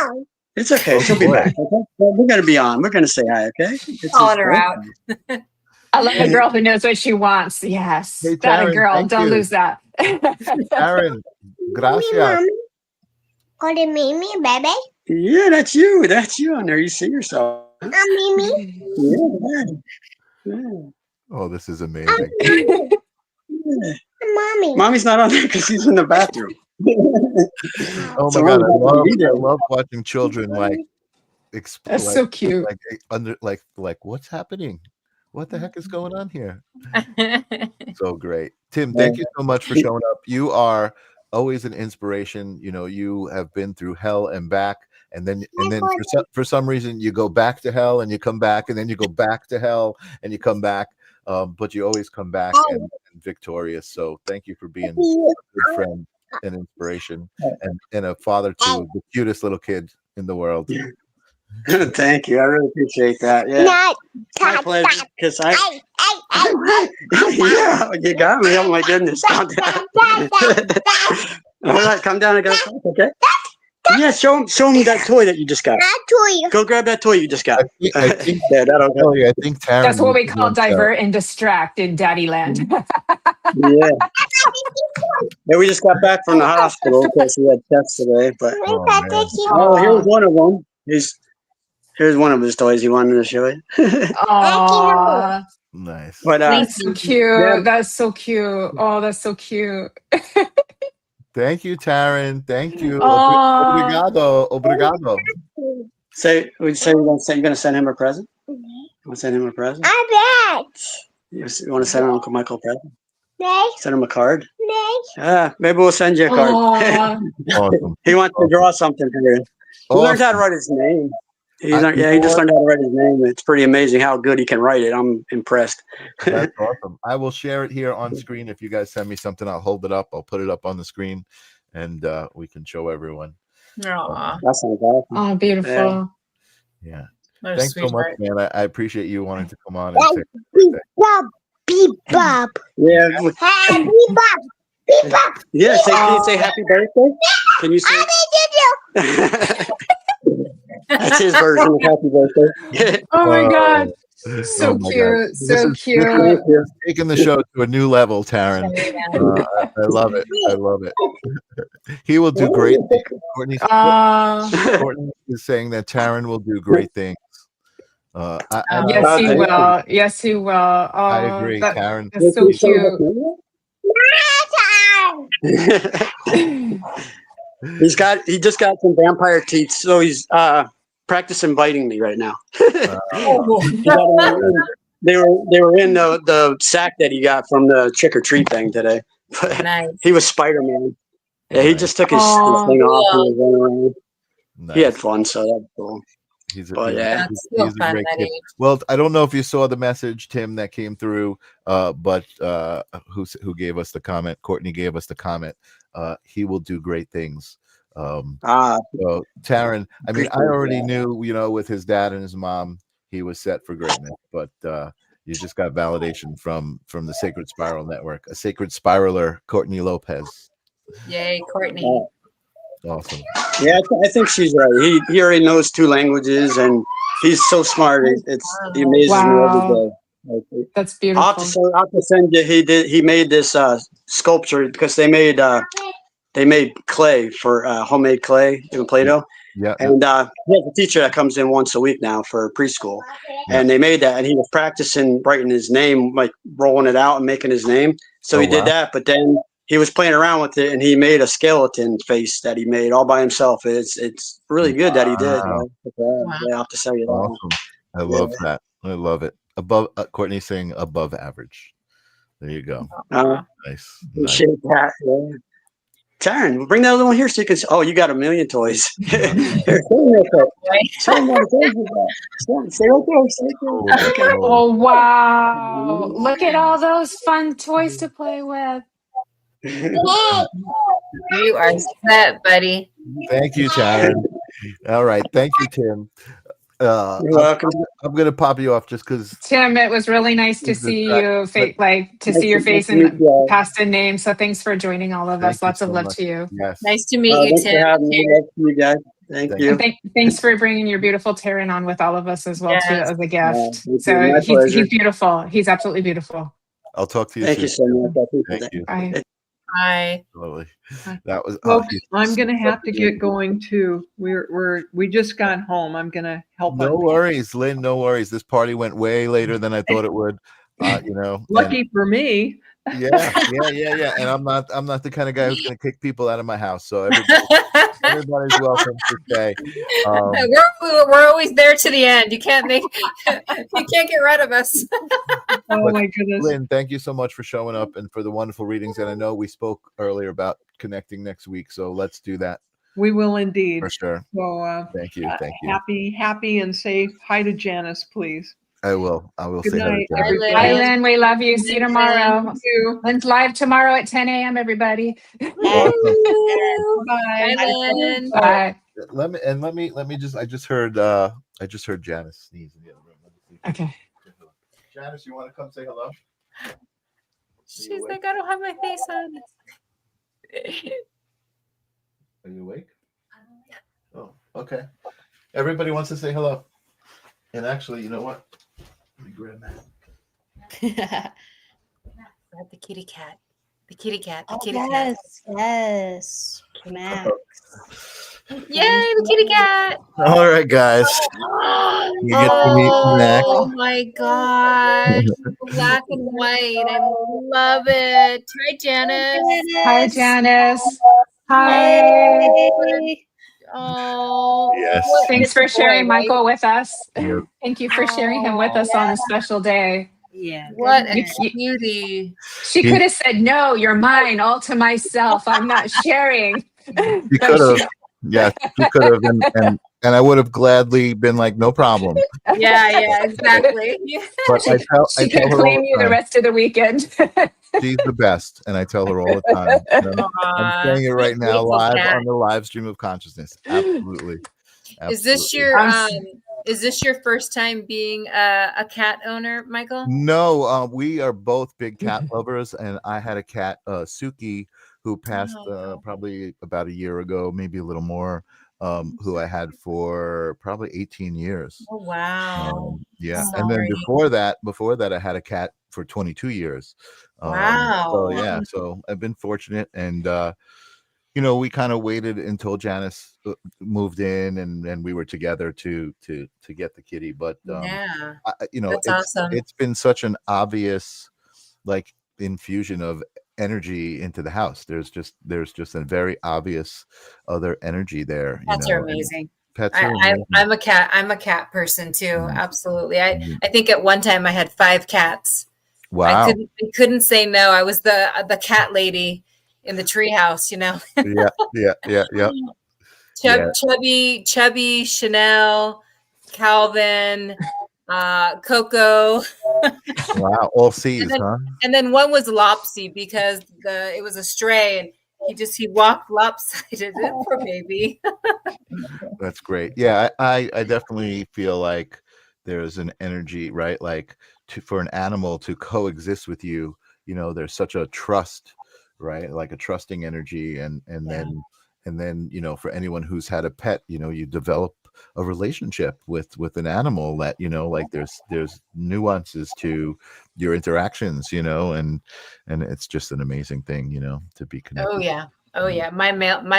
so It's okay. She'll be back. Okay, well, we're gonna be on. We're gonna say hi. Okay. It's Calling her out. I love a girl who knows what she wants. Yes. Hey, That a Taryn, girl. thank Don't you. lose that. Aaron, gracias. Mimi, baby. Yeah, that's you. That's you on there. You see yourself. Mimi. Yeah. Oh, this is amazing. Yeah. Mommy. Mommy's not on there because she's in the bathroom. Oh So my God, Mommy's not gonna be there. I love watching children That's so cute. like what's happening? What the heck is going on here? So great. Tim, thank you so much for showing up. You are always an inspiration. You have been through hell and back, and then for some reason you go back to hell and you come back, and then you go back to hell and you come back. But you always come back and victorious. So thank you for being a good friend and inspiration and a father to the cutest little kid in the world. Thank you. I really appreciate that. Yeah. It's my pleasure. Because yeah, you got me. Oh my goodness. Calm down. All right, calm down. I got to talk, okay? Yeah, show him that toy that you just got. Go grab that toy you just got. I think that'll go. I think Taryn. That's what we call divert and distract in Daddy Land. Yeah. Yeah, we just got back from the hospital because we had tests today. But here's one of them. Here's one of his toys he wanted to show you. Aww. Nice. But That's so cute. Yeah. That's so cute. Oh, that's so cute. Thank you, Taryn. Thank you. Aw. Obrigado. Obrigado. Say, you're gonna send him a present? You want to send him a present? I bet. You want to send Uncle Michael a present? No. Send him a card? No. Maybe we'll send you a card. Aw. Awesome. He wants to draw something for you. He learned how to Awesome. write his name. He You just know learned what? how to write his name. It's pretty amazing how good he can write it. I'm impressed. That's awesome. I will share it here on screen. If you guys send me something, I'll hold it up. I'll put it up on the screen, and we can show everyone. Aw, That sounds awesome. Oh, beautiful. Yeah. what a Thanks so much, sweetheart. man. I appreciate you wanting to come on and say Beep bop. Beep bop. Yeah. Beep bop. Beep bop. Yeah. Can you say happy birthday? Can you say? That's his version of happy birthday. Oh my God. oh So my God. cute. This So is cute. taking the show to a new level, Taryn. I love it. I love it. He will do great things. Courtney is saying that Taryn will do great things. Yes, he will. Yes, he will. I agree, Taryn. That's so cute. He just got some vampire teeth, so he's practicing biting me right now. They were in the sack that he got from the trick or treat thing today. Nice. He was Spider-Man. Yeah, he just took his thing off. He was running around. Nice. He had fun, so that's cool. He's That's a so fun, great kid. Eddie. Well, I don't know if you saw the message, Tim, that came through, but who gave us the comment? Courtney gave us the comment. He will do great things. So Taryn, I mean, I already knew, with his dad and his mom, he was set for greatness, but you just got validation from the Sacred Spiral Network, a sacred spiraler, Courtney Lopez. Yay, Courtney. Awesome. Yeah, I think she's right. He already knows 2 languages, and he's so smart. He amazes me every day. That's beautiful. I'll have to send you. He made this sculpture because they made clay for homemade clay in Play-Doh. Yeah. And he has a teacher that comes in once a week now for preschool, and they made that, and he was practicing writing his name, like rolling it out and making his name. So he did that, but then he was playing around with it, and he made a skeleton face that he made all by himself. It's really good that he did. Wow. Yeah, I'll have to sell you that. Awesome. I love that. I love it. Above Courtney saying above average. There you go. Nice. Appreciate that. Yeah. Taryn, bring that other one here so you can. Oh, you got a million toys. Here, Oh wow! Look at all those fun toys to play with. You are set, buddy. Thank you, Taryn. All right. Thank you, Tim. You're welcome. I'm going to pop you off just because. Tim, it was really nice to see you, see your face and past a name. So thanks for joining all of us. Lots of love to you. Yes. Nice to meet you, Thanks Tim. for having me. Love to you guys. Thank you. And thanks for bringing your beautiful Taryn on with all of us as well, too, as a gift. My He's beautiful. He's absolutely beautiful. I'll talk to you Thank soon. you so much. Thank you. Bye. Bye. Totally. That was. Folks, I'm gonna have to get going too. We just got home. I'm gonna help. No worries, Lynn. No worries. This party went way later than I thought it would. Lucky for me. Yeah. And I'm not the kind of guy who's going to kick people out of my house. So everybody's welcome to stay. We're always there to the end. You can't get rid of us. Oh my goodness. Lynn, thank you so much for showing up and for the wonderful readings. And I know we spoke earlier about connecting next week, so let's do that. We will indeed. For sure. So thank you. Thank you. Happy and say hi to Janice, please. I will Good say night, hi to everybody. Bye, Lynn. We love you. See you tomorrow. Thank you. Lynn's live tomorrow at 10 a.m. Everybody. Awesome. Bye. Lynn. Bye. Let me just. I just heard Janice sneeze in the other room. Okay. Janice, you want to come say hello? She's like, I don't have my face on. Are you awake? Oh, okay. Everybody wants to say hello. And actually, you know what? Let me grab that. Grab the kitty cat. The kitty cat. The Oh, kitty cat. yes, Max. Yay, the kitty cat. All right, guys. You get to meet Mac. Oh my gosh. Black and white. I love it. Hi, Janice. Hi, Janice. Yay. Oh, Yes. what- Thanks it's for a boy, sharing right? Michael with us. Yep. Thank you for sharing him with us on a special day. Yeah. What a You- cutie. She could have said, "No, you're mine, all to myself. I'm not sharing." You But could have. Yeah, you could have, and I would have gladly been like, no problem. Yeah, exactly. But I she tell could her all claim the you the time, rest of the weekend. she's the best, and I tell her all the time. I'm saying it right now, live on the live stream of consciousness. Absolutely. Is this your first time being a cat owner, Michael? No, we are both big cat lovers, and I had a cat, Suki, who passed probably about a year ago, maybe a little more, who I had for probably 18 years. Oh wow! Yeah, and then before that, I had a cat for 22 years. Wow! So yeah, so I've been fortunate, and we kind of waited until Janice moved in, and we were together to get the kitty. But yeah, that's awesome. It's been such an obvious like infusion of energy into the house. There's just a very obvious other energy there. Pets are amazing. Pets are amazing. I'm a cat person too. Absolutely. I think at one time I had 5 cats. Wow. I couldn't say no. I was the cat lady in the treehouse, Yeah. Chubby, Chanel, Calvin, Coco. Wow, all C's, huh? And then one was Lopsy because it was a stray and he walked lopsided. Poor baby. That's great. Yeah, I definitely feel like there's an energy, right? Like for an animal to coexist with you, there's such a trust, right? Like a trusting energy, and then for anyone who's had a pet, you develop a relationship with an animal that like there's nuances to your interactions, and it's just an amazing thing, to be connected. Oh yeah. My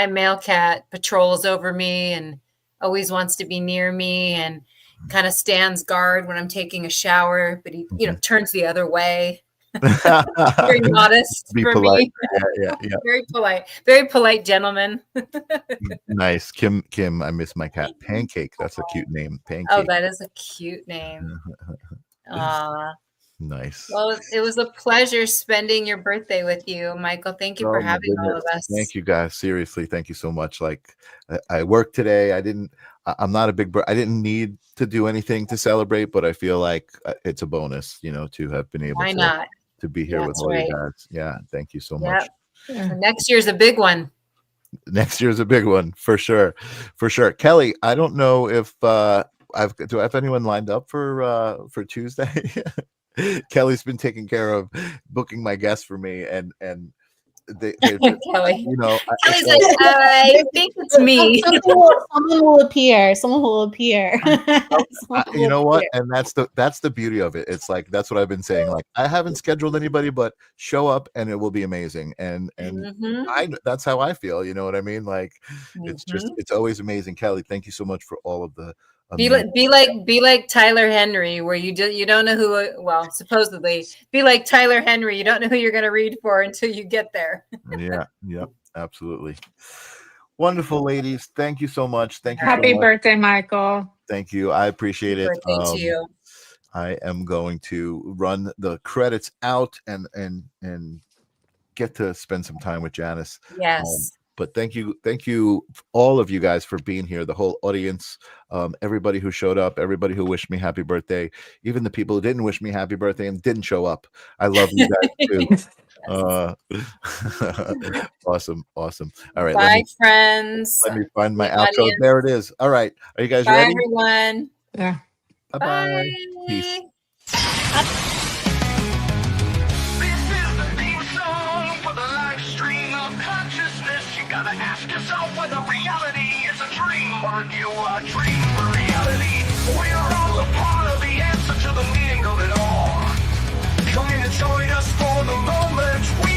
male cat patrols over me and always wants to be near me and kind of stands guard when I'm taking a shower, but he turns the other way. Very modest. Be for polite. Me. Yeah. Very polite gentleman. Nice. Kim, I miss my cat. Pancake. That's a cute name. Pancake. Oh, that is a cute name. Nice. Well, it was a pleasure spending your birthday with you, Michael. Thank you for having all of us. Thank you, guys. Seriously, thank you so much. Like, I worked today. I'm not a big I didn't need to do anything to celebrate, but I feel like it's a bonus, to have been able to be here with all you guys. Yeah, thank you so much. Yeah. Next year's a big one. Next year's a big one for sure. Kelly, I don't know if do I have anyone lined up for Tuesday? Kelly's been taking care of booking my guests for me, and Kelly. Kelly's like, I think it's me. Someone will appear. You know what? And that's the beauty of it. It's like that's what I've been saying. Like I haven't scheduled anybody, but show up and it will be amazing. And that's how I feel. You know what I mean? Like it's always amazing. Kelly, thank you so much for all of the. Be like Tyler Henry, where you don't know who. Well, supposedly, be like Tyler Henry. You don't know who you're going to read for until you get there. Yep, absolutely. Wonderful, ladies. Thank you so much. Thank you. Happy birthday, Michael. Thank you. I appreciate it. Birthday to you. I am going to run the credits out and get to spend some time with Janice. Yes. But thank you, all of you guys for being here, the whole audience, everybody who showed up, everybody who wished me happy birthday, even the people who didn't wish me happy birthday and didn't show up. I love you guys too. Awesome. All right. Bye, friends. Let me find my outro. There it is. All right. Are you guys ready? Bye, everyone. Yeah. Bye-bye. Peace. Gotta ask yourself whether reality is a dream or you a dream for reality. We're all a part of the answer to the meaning of it all. Come and join us for the moment we